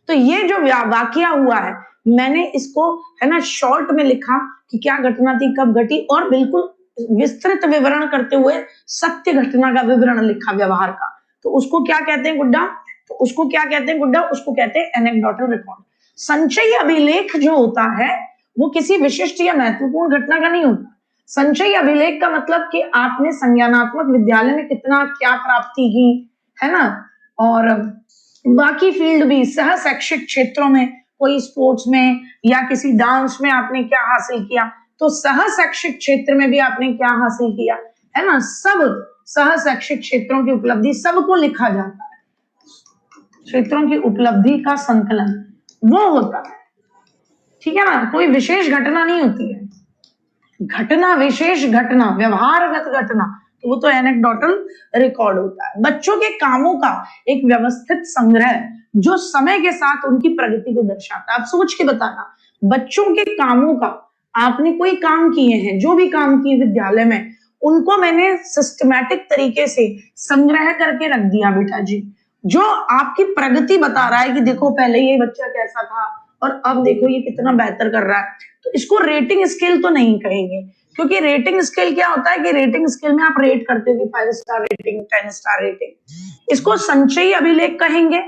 तो ये जो वाकया हुआ है, मैंने इसको, है ना, शॉर्ट में लिखा कि क्या घटना थी, कब घटी, और बिल्कुल विस्तृत विवरण करते हुए सत्य घटना का विवरण लिखा व्यवहार का। तो उसको क्या कहते हैं गुड्डा, उसको कहते हैं एनेक्डोटल रिकॉर्ड। संचयी अभिलेख जो होता है वो किसी विशिष्ट या महत्वपूर्ण घटना का नहीं होता। संचयी अभिलेख का मतलब कि आपने संज्ञानात्मक विद्यालय में कितना क्या प्राप्ति की, है ना, और बाकी फील्ड भी, सह शैक्षिक क्षेत्रों में, कोई स्पोर्ट्स में या किसी डांस में आपने क्या हासिल किया, तो सह शैक्षिक क्षेत्र में भी आपने क्या हासिल किया, है ना, सब सह शैक्षिक क्षेत्रों की उपलब्धि सबको लिखा जाता है। क्षेत्रों की उपलब्धि का संकलन वो होता है, ठीक है ना, कोई विशेष घटना नहीं होती है। घटना, विशेष घटना, व्यवहारगत घटना, तो वो तो एनेक्डोटल रिकॉर्ड होता है। बच्चों के कामों का एक व्यवस्थित संग्रह जो समय के साथ उनकी प्रगति को दर्शाता है। आप सोच के बताना, बच्चों के कामों का, आपने कोई काम किए हैं, जो भी काम किए विद्यालय में, उनको मैंने सिस्टमैटिक तरीके से संग्रह करके रख दिया बेटा जी, जो आपकी प्रगति बता रहा है कि देखो पहले ये बच्चा कैसा था और अब देखो ये कितना बेहतर कर रहा है। तो इसको रेटिंग स्केल तो नहीं कहेंगे, क्योंकि रेटिंग स्केल क्या होता है कि रेटिंग स्केल में आप रेट करते हो कि 5 स्टार रेटिंग, 10 स्टार रेटिंग। इसको संचयी अभिलेख कहेंगे,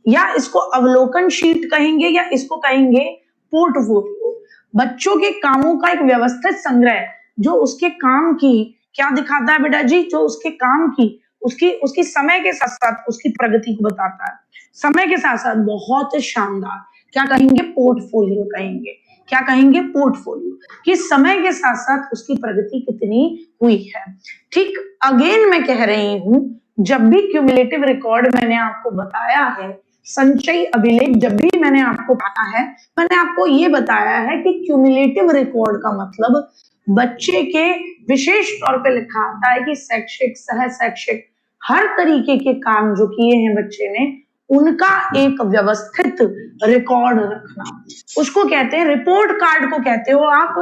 या इसको अवलोकन शीट कहेंगे, या इसको कहेंगे पोर्टफोलियो। बच्चों के कामों का एक व्यवस्थित संग्रह जो उसके काम की क्या दिखाता है बेटा जी, जो उसके काम की उसकी उसकी समय के साथ साथ उसकी प्रगति को बताता है। समय के साथ साथ बहुत शानदार, क्या कहेंगे, पोर्टफोलियो कहेंगे। क्या कहेंगे, पोर्टफोलियो, कि समय के साथ साथ उसकी प्रगति कितनी हुई है। ठीक अगेन मैं कह रही हूं, जब भी क्यूमुलेटिव रिकॉर्ड मैंने आपको बताया है, संचयी अभिलेख जब भी मैंने आपको कहा है, मैंने आपको ये बताया है कि क्यूमुलेटिव रिकॉर्ड का मतलब बच्चे के विशेष तौर पे लिखा आता है कि शैक्षिक, सह शैक्षिक, हर तरीके के काम जो किए हैं बच्चे ने, उनका एक व्यवस्थित रिकॉर्ड रखना, उसको कहते हैं, रिपोर्ट कार्ड को कहते हो आप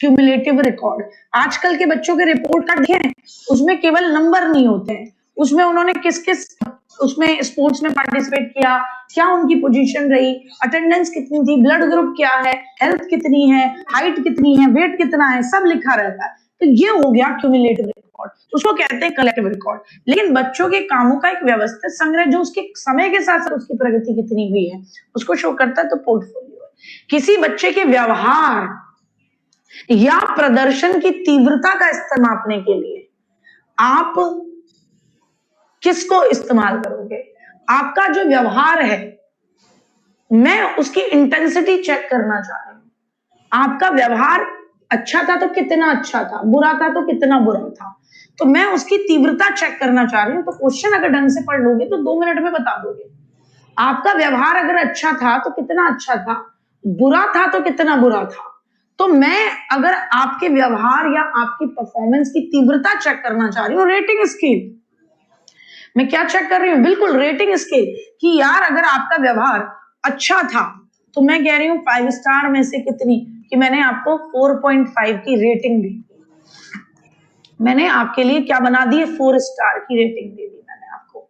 क्यूमुलेटिव रिकॉर्ड। आजकल के बच्चों के रिपोर्ट कार्ड देखें, उसमें केवल नंबर नहीं होते हैं, उसमें उन्होंने किस किस उसमें स्पोर्ट्स में पार्टिसिपेट किया, क्या उनकी पोजीशन रही, अटेंडेंस कितनी थी, ब्लड ग्रुप क्या है, हेल्थ कितनी है, हाइट कितनी है, वेट कितना है, सब लिखा रहता है। तो ये हो गया क्यूमुलेटिव रिकॉर्ड, उसको कहते हैं कलेक्टिव रिकॉर्ड। लेकिन बच्चों के कामों का एक व्यवस्थित संग्रह जो उसके समय के साथ साथ उसकी प्रगति कितनी हुई है उसको शो करता है, तो पोर्टफोलियो है। किसी बच्चे के व्यवहार या प्रदर्शन की तीव्रता का स्तर मापने के लिए आप किसको इस्तेमाल करोगे? आपका जो व्यवहार है, मैं उसकी इंटेंसिटी चेक करना चाह रही हूं। आपका व्यवहार अच्छा था तो कितना अच्छा था, बुरा था तो कितना बुरा था, तो मैं उसकी तीव्रता चेक करना चाह रही हूँ। तो क्वेश्चन अगर ढंग से पढ़ लोगे तो 2 मिनट में बता दोगे। आपका व्यवहार अगर अच्छा था तो कितना अच्छा था, बुरा था तो कितना बुरा था। तो मैं अगर आपके व्यवहार या आपकी परफॉर्मेंस की तीव्रता चेक करना चाह रही हूँ, रेटिंग स्केल, मैं क्या चेक कर रही हूँ, बिल्कुल रेटिंग स्केल, कि यार अगर आपका व्यवहार अच्छा था तो मैं कह रही हूँ 5 स्टार में से कितनी, कि मैंने आपको 4.5 की रेटिंग दी, मैंने आपके लिए क्या बना दी, 4 स्टार की रेटिंग दे दी मैंने आपको।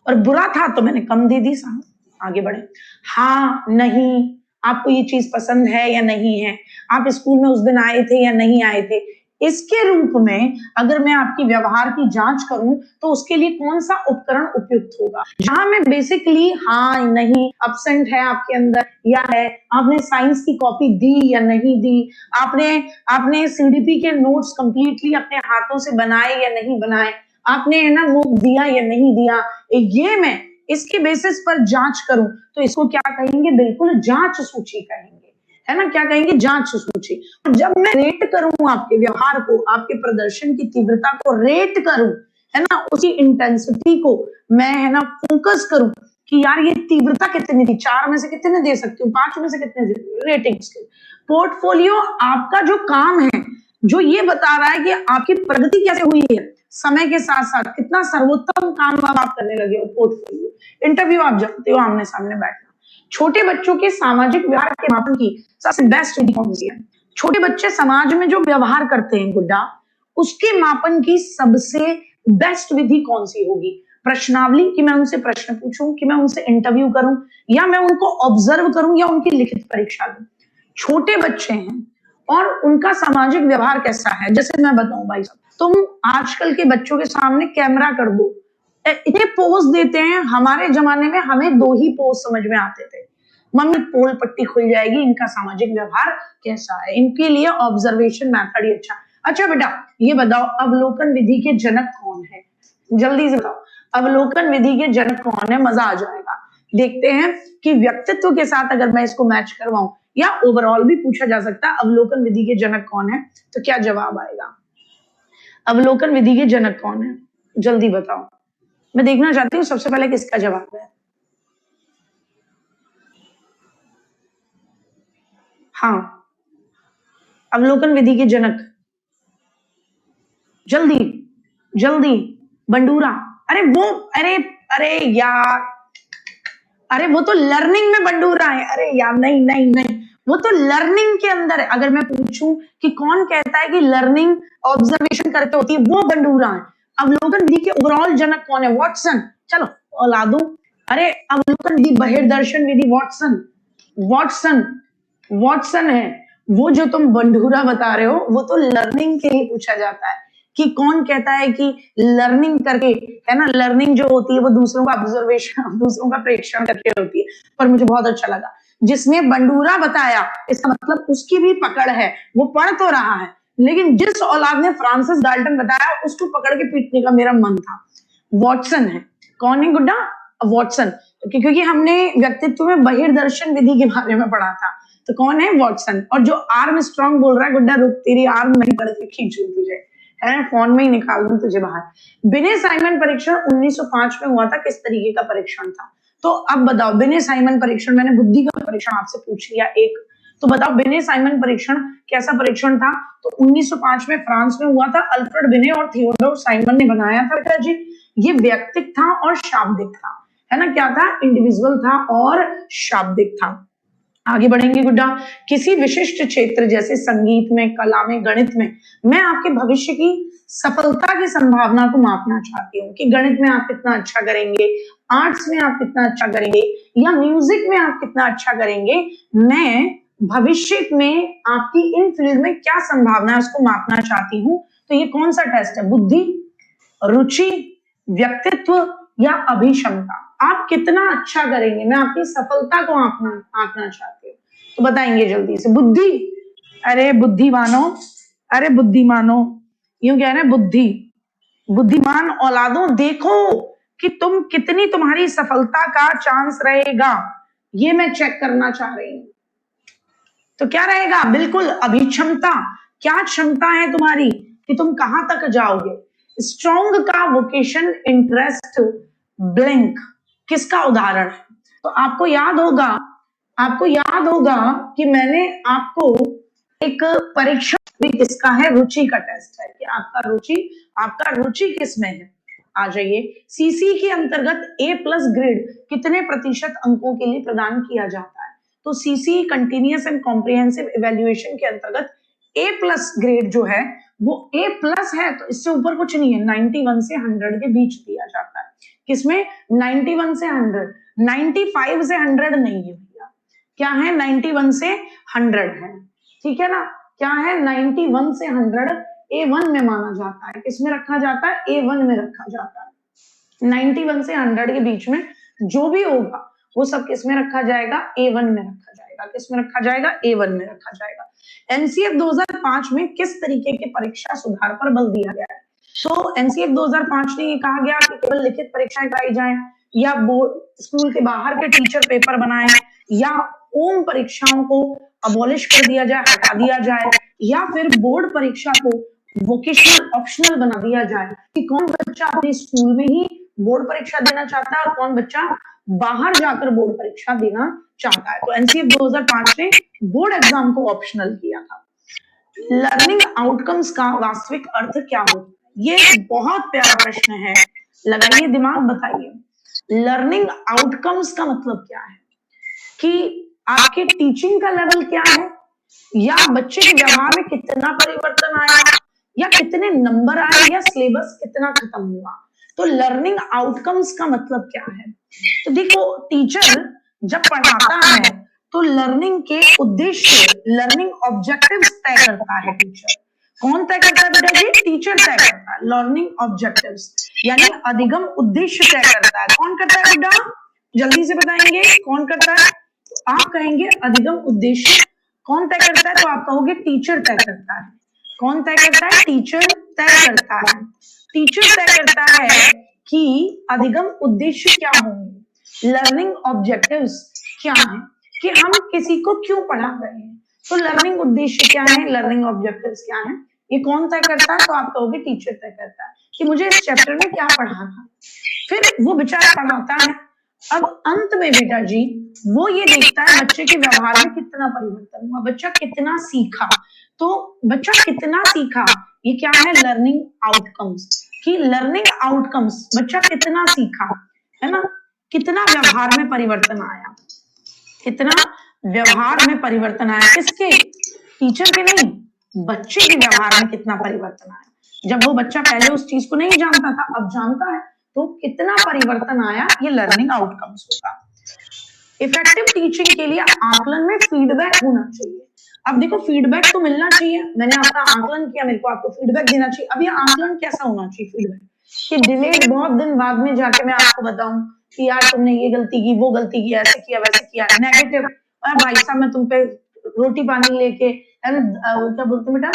और बुरा था तो मैंने कम दे दी। साहब आगे बढ़े, हाँ नहीं, आपको ये चीज पसंद है या नहीं है, आप स्कूल में उस दिन आए थे या नहीं आए थे, इसके रूप में अगर मैं आपकी व्यवहार की जांच करूं तो उसके लिए कौन सा उपकरण उपयुक्त होगा। जहां मैं बेसिकली हाँ नहीं, अब्सेंट है आपके अंदर या है, आपने साइंस की कॉपी दी या नहीं दी, आपने आपने सीडीपी के नोट्स कंप्लीटली अपने हाथों से बनाए या नहीं बनाए, आपने है ना नोट दिया या नहीं दिया, ये मैं इसके बेसिस पर जांच करूं तो इसको क्या कहेंगे, बिल्कुल जांच सूची कहेंगे, है ना, क्या कहेंगे, जांच सूची। जब मैं रेट करूं आपके व्यवहार को, आपके प्रदर्शन की तीव्रता को रेट करूं, है ना, उसकी इंटेंसिटी को मैं है ना फोकस करूं कि यार ये तीव्रता कितनी थी, 4 में से कितने दे सकती हूँ, 5 में से कितने रेटिंग स्केल। पोर्टफोलियो आपका जो काम है, जो ये बता रहा है कि आपकी प्रगति कैसे हुई है समय के साथ साथ, कितना सर्वोत्तम काम आप करने लगे हो। पोर्टफोलियो इंटरव्यू आप जानते हो, आमने सामने बैठना। छोटे बच्चों के सामाजिक व्यवहार के मापन की सबसे बेस्ट विधि कौन सी है? छोटे बच्चे समाज में जो व्यवहार करते हैं गुड्डा, उसके मापन की सबसे बेस्ट विधि कौन सी होगी? प्रश्नावली, कि मैं उनसे प्रश्न पूछूं, कि मैं उनसे इंटरव्यू करूं, या मैं उनको ऑब्जर्व करूं, या उनकी लिखित परीक्षा लूं। छोटे बच्चे हैं और उनका सामाजिक व्यवहार कैसा है, जैसे मैं बताऊं भाई साहब, तुम आजकल के बच्चों के सामने कैमरा कर दो, इतने पोज देते हैं। हमारे जमाने में हमें 2 ही पोज समझ में आते थे, मम्मी पोल पट्टी खुल जाएगी, इनका सामाजिक व्यवहार कैसा है, इनके लिए ऑब्जर्वेशन मेथड ही अच्छा। अच्छा बेटा ये बताओ, अवलोकन विधि के जनक कौन है? जल्दी से बताओ, अवलोकन विधि के जनक कौन है? मजा आ जाएगा। देखते हैं कि व्यक्तित्व के साथ अगर मैं इसको मैच करवाऊं, या ओवरऑल भी पूछा जा सकता है अवलोकन विधि के जनक कौन है, तो क्या जवाब आएगा? अवलोकन विधि के जनक कौन है, जल्दी बताओ, मैं देखना चाहती हूँ सबसे पहले किसका जवाब है। हाँ, अवलोकन विधि के जनक, जल्दी जल्दी, बंडूरा। अरे वो, अरे अरे यार, अरे वो तो लर्निंग में बंडूरा है। अरे यार नहीं नहीं नहीं, वो तो लर्निंग के अंदर है। अगर मैं पूछूं कि कौन कहता है कि लर्निंग ऑब्जर्वेशन करके होती है, वो बंडूरा है। अवलोकन विधि के ओवरऑल जनक कौन है? वॉटसन। चलो औला दो। अरे अवलोकन विधि, बहिर्दर्शन विधि, वॉटसन। वॉटसन, वॉटसन है। वो जो तुम बंडूरा बता रहे हो, वो तो लर्निंग के लिए पूछा जाता है कि कौन कहता है कि लर्निंग करके, है ना, लर्निंग जो होती है वो दूसरों का ऑब्जर्वेशन, दूसरों का प्रेक्षण करके होती है। पर मुझे बहुत अच्छा लगा जिसने बंडूरा बताया, इसका मतलब उसकी भी पकड़ है, वो पढ़ तो रहा है, लेकिन जिस औलाद ने फ्रांसिस गाल्टन बताया उसको पकड़ के पीटने का मेरा मन था। वॉटसन है। कौन है गुड्डा? वॉटसन। क्योंकि हमने व्यक्तित्व में बहिर्दर्शन विधि के बारे में पढ़ा था, तो कौन है? वॉटसन। और जो आर्म स्ट्रॉन्ग बोल रहा है, गुड्डा रुक, तेरी आर्म नहीं पड़ के खींचू तुझे, है फोन में ही निकाल दूं तुझे बाहर। बिने साइमन परीक्षण 1905 में हुआ था, किस तरीके का परीक्षण था? तो अब बताओ, बिने साइमन परीक्षण, मैंने बुद्धि का परीक्षण आपसे पूछ लिया एक, तो बताओ बिने साइमन परीक्षण कैसा परीक्षण था? तो 1905 में फ्रांस में हुआ था। अल्फ्रेड बिने और थियोडोर साइमन ने बनाया था बेटा जी। ये व्यक्तिक था और शाब्दिक था, है ना, क्या था? इंडिविजुअल था और शाब्दिक था। आगे बढ़ेंगे गुड्डा। किसी विशिष्ट क्षेत्र जैसे संगीत में, कला में, गणित में मैं आपके भविष्य की सफलता की संभावना को मापना चाहती हूँ कि गणित में आप कितना अच्छा करेंगे, आर्ट्स में आप कितना अच्छा करेंगे, या म्यूजिक में आप कितना अच्छा करेंगे। मैं भविष्य में आपकी इन फील्ड में क्या संभावना है उसको मापना चाहती हूँ। तो ये कौन सा टेस्ट है? बुद्धि, रुचि, व्यक्तित्व या अभिक्षमता? आप कितना अच्छा करेंगे, मैं आपकी सफलता को आंकना चाहती हूँ। तो बताएंगे जल्दी से। बुद्धि, अरे बुद्धिमानो, अरे बुद्धिमानो, यूं कह रहे हैं बुद्धि। बुद्धिमान औलादों, देखो कि तुम कितनी, तुम्हारी सफलता का चांस रहेगा, ये मैं चेक करना चाह रही हूँ। तो क्या रहेगा? बिल्कुल अभिक्षमता। क्या क्षमता है तुम्हारी कि तुम कहां तक जाओगे? स्ट्रॉन्ग का वोकेशन, इंटरेस्ट, ब्लैंक किसका उदाहरण है? तो आपको याद होगा, आपको याद होगा कि मैंने आपको एक परीक्षा भी, किसका है? रुचि का टेस्ट है कि आपका रुचि किस में है। आ जाइए। सीसी के अंतर्गत A+ ग्रेड कितने प्रतिशत अंकों के लिए प्रदान किया जाता है? तो CC continuous and comprehensive evaluation के अंतर्गत A+ ग्रेड जो है वो A+ है, तो इससे ऊपर कुछ नहीं है। 91 से 100 के बीच दिया जाता है। किसमें? 91 से 100, 95 से 100 नहीं है भैया। क्या है? 91 से 100 है, ठीक है ना? क्या है? 91 से 100 A1 में माना जाता है। किसमें रखा जाता है? A1 में रखा जाता है। 91 से 100 के बीच में जो भी होगा वो सब किसमें रखा जाएगा? A1 में रखा जाएगा। किसमें रखा जाएगा? A1 में रखा जाएगा। एनसीएफ 2005 में किस तरीके के परीक्षा सुधार पर बल दिया गया है? तो एनसीएफ 2005 ने ये कहा गया कि केवल लिखित परीक्षाएं कराई जाएं, या बोर्ड स्कूल के बाहर के टीचर पेपर बनाएं, या ओम परीक्षाओं को अबॉलिश कर दिया जाए, हटा दिया जाए, या फिर बोर्ड परीक्षा को वोकेशनल ऑप्शनल बना दिया जाए कि कौन बच्चा अपने स्कूल में ही बोर्ड परीक्षा देना चाहता है और कौन बच्चा बाहर जाकर बोर्ड परीक्षा देना चाहता है। तो एनसीएफ 2005 ने बोर्ड एग्जाम को ऑप्शनल किया था। लर्निंग आउटकम्स का वास्तविक अर्थ क्या होता है? ये बहुत प्यारा प्रश्न है, लगाइए दिमाग, बताइए। लर्निंग आउटकम्स का मतलब क्या है? कि आपके टीचिंग का लेवल क्या है, या बच्चे के व्यवहार में कितना परिवर्तन आया, या कितने नंबर आए, या सिलेबस कितना खत्म हुआ। तो लर्निंग आउटकम्स का मतलब क्या है? तो देखो, टीचर जब पढ़ाता है तो लर्निंग के उद्देश्य, लर्निंग ऑब्जेक्टिव्स तय करता है टीचर। कौन तय करता है बेटा जी? टीचर तय करता है। लर्निंग ऑब्जेक्टिव्स यानी अधिगम उद्देश्य तय करता है। कौन करता है बेटा? जल्दी से बताएंगे, कौन करता है? आप कहेंगे अधिगम उद्देश्य। कौन तय करता है? तो आप कहोगे टीचर तय करता है। कौन तय करता है? टीचर तय करता है। टीचर तय करता है कि अधिगम उद्देश्य क्या होंगे, लर्निंग ऑब्जेक्टिव्स क्या है, कि हम किसी को क्यों पढ़ा रहे हैं। तो लर्निंग उद्देश्य क्या है, लर्निंग ऑब्जेक्टिव्स क्या है, ये कौन तय करता है? तो आप कहोगे टीचर तय करता है कि मुझे इस चैप्टर में क्या पढ़ाना है। फिर वो बेचारा पढ़ाता है, अब अंत में बेटा जी वो ये देखता है बच्चे के व्यवहार में कितना परिवर्तन हुआ, बच्चा कितना सीखा। तो बच्चा कितना सीखा, ये क्या है, लर्निंग आउटकम्स। कि लर्निंग आउटकम्स, बच्चा कितना सीखा, है ना, कितना व्यवहार में परिवर्तन आया, कितना व्यवहार में परिवर्तन आया, किसके, टीचर के नहीं, बच्चे के व्यवहार में कितना परिवर्तन आया। जब वो बच्चा पहले उस चीज को नहीं जानता था, अब जानता है, तो कितना परिवर्तन आया, ये लर्निंग आउटकम्स होगा। इफेक्टिव टीचिंग के लिए आकलन में फीडबैक होना चाहिए। अब देखो फीडबैक तो मिलना चाहिए, मैंने आपका आकलन किया, मेरे को आपको फीडबैक देना चाहिए। अब ये आकलन कैसा होना चाहिए, फीडबैक कि डिलेड बहुत दिन बाद में जाके मैं आपको बताऊं कि यार तुमने ये गलती की, वो गलती की, ऐसे किया, वैसे किया, नेगेटिव। भाई साहब मैं तुम पे रोटी पानी लेके, क्या बोलते बेटा,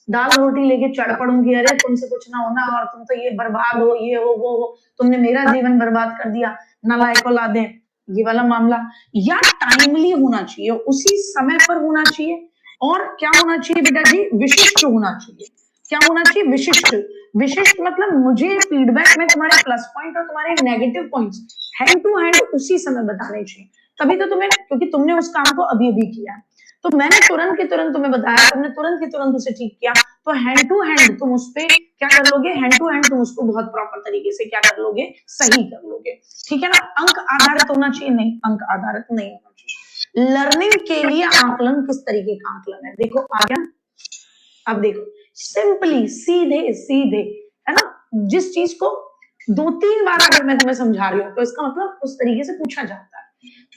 दाल रोटी लेके चढ़ पड़ूंगी, अरे तुमसे कुछ ना होना, और तुम तो ये बर्बाद हो, ये हो, वो हो, तुमने मेरा जीवन बर्बाद कर दिया, नालायक औलादे, ये वाला मामला। या टाइमली होना चाहिए, उसी समय पर होना चाहिए। और क्या होना चाहिए बेटा जी, विशिष्ट होना चाहिए। क्या होना चाहिए, विशिष्ट। विशिष्ट मतलब मुझे फीडबैक में तुम्हारे प्लस पॉइंट और तुम्हारे negative points hand to hand उसी समय बताने चाहिए, तभी तो तुम्हें, क्योंकि तुमने उस काम को अभी अभी किया, तो मैंने तुरंत के तुरंत तुम्हें बताया, तुमने तुरंत के तुरंत उसे ठीक किया, तो हैंड टू हैंड तुम उस पे क्या कर लोगे, हैंड टू हैंड तुम उसको बहुत प्रॉपर तरीके से क्या कर लोगे, सही कर लोगे। ठीक है ना, अंक आधारित होना चाहिए, नहीं अंक आधारित नहीं होना चाहिए। लर्निंग के लिए आकलन किस तरीके का आकलन है, देखो आ गया। अब देखो सिंपली, सीधे सीधे, है ना, जिस चीज को 2-3 बार अगर मैं तुम्हें समझा रही हूँ तो इसका मतलब उस तरीके से पूछा जाता है।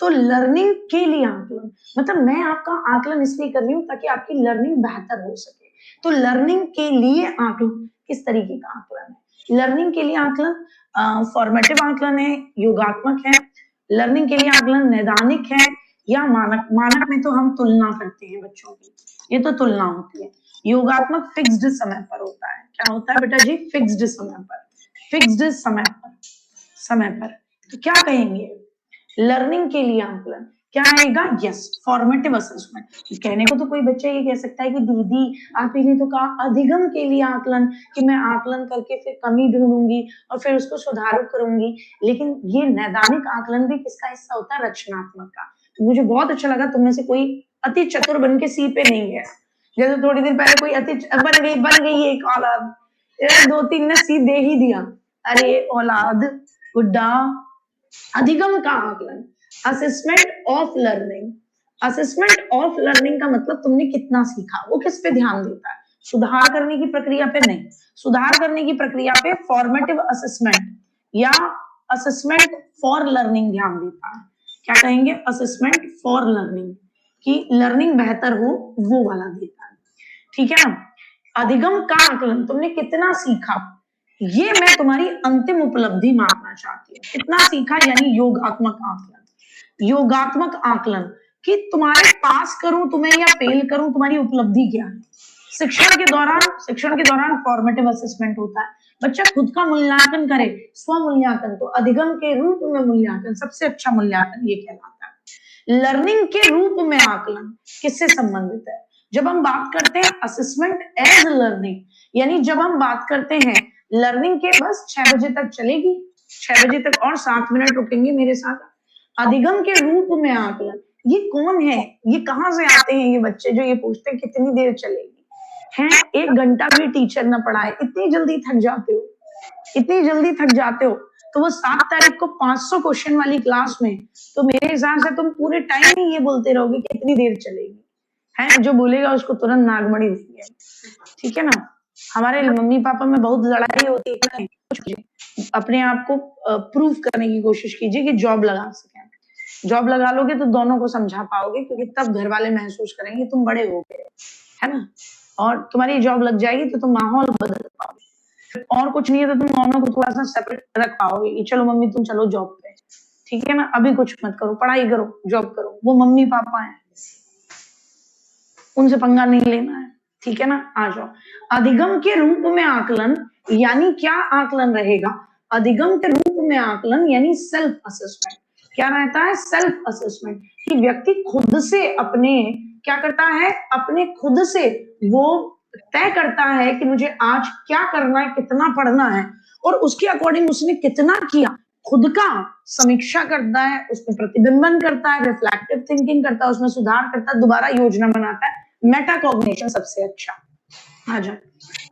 तो लर्निंग के लिए आकलन मतलब मैं आपका आकलन इसलिए कर रही हूँ ताकि आपकी लर्निंग बेहतर हो सके। तो लर्निंग के लिए आकलन किस तरीके का आकलन है, लर्निंग के लिए आकलन फॉर्मेटिव आकलन है, योगात्मक है, लर्निंग के लिए आकलन नैदानिक है, या मानक। मानक में तो हम तुलना करते हैं बच्चों की, ये तो तुलना होती है। योगात्मक फिक्स्ड समय पर होता है, क्या होता है बेटा जी, फिक्स्ड समय पर, फिक्स्ड समय पर, समय पर। तो क्या कहेंगे, लर्निंग के लिए आकलन क्या आएगा, यस फॉर्मेटिव असेसमेंट। कहने को तो कोई बच्चा ये कह सकता है कि दीदी आप ही ने तो कहा अधिगम के लिए आकलन, कि मैं आकलन करके फिर कमी ढूंढूंगी और फिर उसको सुधार करूंगी, लेकिन ये नैदानिक आकलन भी किसका हिस्सा होता है, रचनात्मक का। तो मुझे बहुत अच्छा लगा तुम में से कोई अति चतुर बन के सी पे नहीं गया, जैसे थोड़ी देर पहले कोई अति बन गई एक औलाद, 2-3 ने सी दे ही दिया, अरे औलाद गुड्डा। अधिगम का आकलन, assessment of learning, assessment of learning का मतलब तुमने कितना सीखा, वो किस पे ध्यान देता है, सुधार करने की प्रक्रिया पे नहीं, सुधार करने की प्रक्रिया पे फॉर्मेटिव असेसमेंट या असेसमेंट फॉर लर्निंग ध्यान देता है। क्या कहेंगे, असेसमेंट फॉर लर्निंग, कि लर्निंग बेहतर हो वो वाला देता है। ठीक है ना, अधिगम का आकलन तुमने कितना सीखा, ये मैं तुम्हारी अंतिम उपलब्धि मानना चाहती हूँ, कितना सीखा यानी योगात्मक आकलन। योगात्मक आकलन कि तुम्हारे पास करूं तुम्हें या फेल करूं, तुम्हारी उपलब्धि क्या है। शिक्षण के दौरान फॉर्मेटिव असेसमेंट होता है, बच्चा खुद का मूल्यांकन करे, स्व मूल्यांकन, तो अधिगम के रूप में मूल्यांकन सबसे अच्छा मूल्यांकन ये कहलाता है। लर्निंग के रूप में आकलन किससे संबंधित है, जब हम बात करते हैं असेसमेंट एज लर्निंग, यानी जब हम बात करते हैं लर्निंग के बस 6 बजे तक चलेगी, 6 बजे तक और 7 मिनट रुकेंगे मेरे साथ। अधिगम के रूप में आकलन, ये कौन है, ये कहां से आते हैं ये बच्चे जो ये पूछते हैं कितनी देर चलेगी, हैं 1 घंटा भी टीचर ना पढ़ाए, इतनी जल्दी थक जाते हो, इतनी जल्दी थक जाते हो। तो वो 7 तारीख को 500 क्वेश्चन वाली क्लास में, तो मेरे हिसाब से तुम पूरे टाइम ही ये बोलते रहोगे कितनी देर चलेगी, है जो बोलेगा उसको तुरंत नागमणि देंगे। ठीक है ना, हमारे मम्मी पापा में बहुत लड़ाई होती है, अपने आप को प्रूव करने की कोशिश कीजिए कि जॉब लगा सके, जॉब लगा लोगे तो दोनों को समझा पाओगे, क्योंकि तब घर वाले महसूस करेंगे तुम बड़े हो गए, है ना, और तुम्हारी जॉब लग जाएगी तो तुम माहौल बदल पाओगे, और कुछ नहीं है तो तुम दोनों को थोड़ा सा सेपरेट रख पाओगे कि चलो मम्मी तुम चलो जॉब पे, ठीक है ना, अभी कुछ मत करो, पढ़ाई करो, जॉब करो, वो मम्मी पापा है, उनसे पंगा नहीं लेना है। ठीक है ना, आ जाओ। अधिगम के रूप में आकलन यानी क्या आकलन रहेगा, अधिगम के रूप में आकलन यानी सेल्फ असेसमेंट। क्या रहता है, सेल्फ असेसमेंट, कि व्यक्ति खुद से अपने क्या करता है, अपने खुद से वो तय करता है कि मुझे आज क्या करना है, कितना पढ़ना है, और उसके अकॉर्डिंग उसने कितना किया, खुद का समीक्षा करता है, उसमें प्रतिबिंबन करता है, रिफ्लेक्टिव थिंकिंग करता है, उसमें सुधार करता है, दोबारा योजना बनाता है। मेटाकॉग्निशन सबसे अच्छा।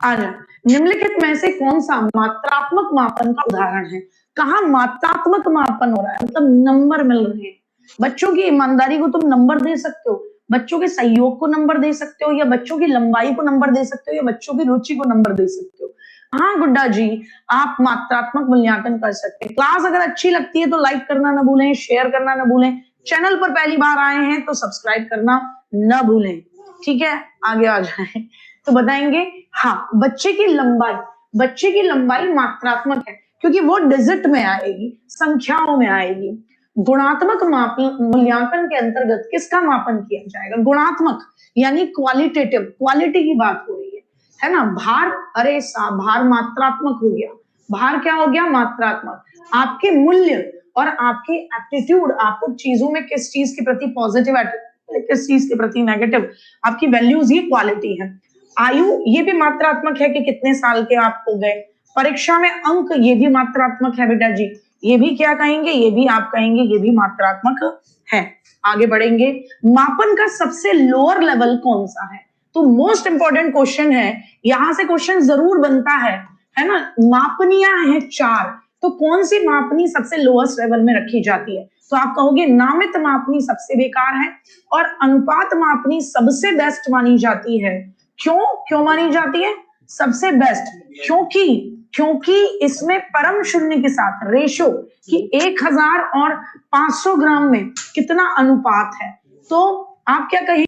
आजा निम्नलिखित में से कौन सा मात्रात्मक मापन का उदाहरण है? कहाँ मात्रात्मक मापन हो रहा है, मतलब नंबर मिल रहे हैं। बच्चों की ईमानदारी को तुम नंबर दे सकते हो, बच्चों के सहयोग को नंबर दे सकते हो, या बच्चों की लंबाई को नंबर दे सकते हो, या बच्चों की रुचि को नंबर दे सकते हो। हाँ गुड्डा जी, आप मात्रात्मक मूल्यांकन कर सकते हैं। क्लास अगर अच्छी लगती है तो लाइक करना ना भूलें, शेयर करना ना भूलें, चैनल पर पहली बार आए हैं तो सब्सक्राइब करना ना भूलें। ठीक है, आगे आ जाए तो बताएंगे। हाँ, बच्चे की लंबाई मात्रात्मक है क्योंकि वो डिजिट में आएगी, संख्याओं में आएगी। गुणात्मक मूल्यांकन के अंतर्गत किसका मापन किया जाएगा? गुणात्मक यानी क्वालिटेटिव, क्वालिटी की बात हो रही है ना। भार, अरे भार मात्रात्मक हो गया, भार क्या हो गया? मात्रात्मक। आपके मूल्य और आपकी एप्टीट्यूड, आपको चीजों में किस चीज के प्रति पॉजिटिव एटीट्यूड, किस चीज के प्रति नेगेटिव, आपकी वैल्यूज, ये क्वालिटी है। आयु, ये भी मात्रात्मक है कि कितने साल के आप हो गए। परीक्षा में अंक, ये भी मात्रात्मक है बेटा जी, ये भी क्या कहेंगे? ये भी आप कहेंगे ये भी मात्रात्मक है। आगे बढ़ेंगे। मापन का सबसे लोअर लेवल कौन सा है? तो मोस्ट इंपॉर्टेंट क्वेश्चन है, यहां से क्वेश्चन जरूर बनता है ना। मापनियां हैं 4, तो कौन सी मापनी सबसे लोएस्ट लेवल में रखी जाती है? तो आप कहोगे नामित मापनी सबसे बेकार है और अनुपात मापनी सबसे बेस्ट मानी जाती है। क्यों मानी जाती है सबसे बेस्ट? क्योंकि इसमें परम शून्य के साथ रेशो कि 1000 और 500 ग्राम में कितना अनुपात है। तो आप क्या कहेंगे?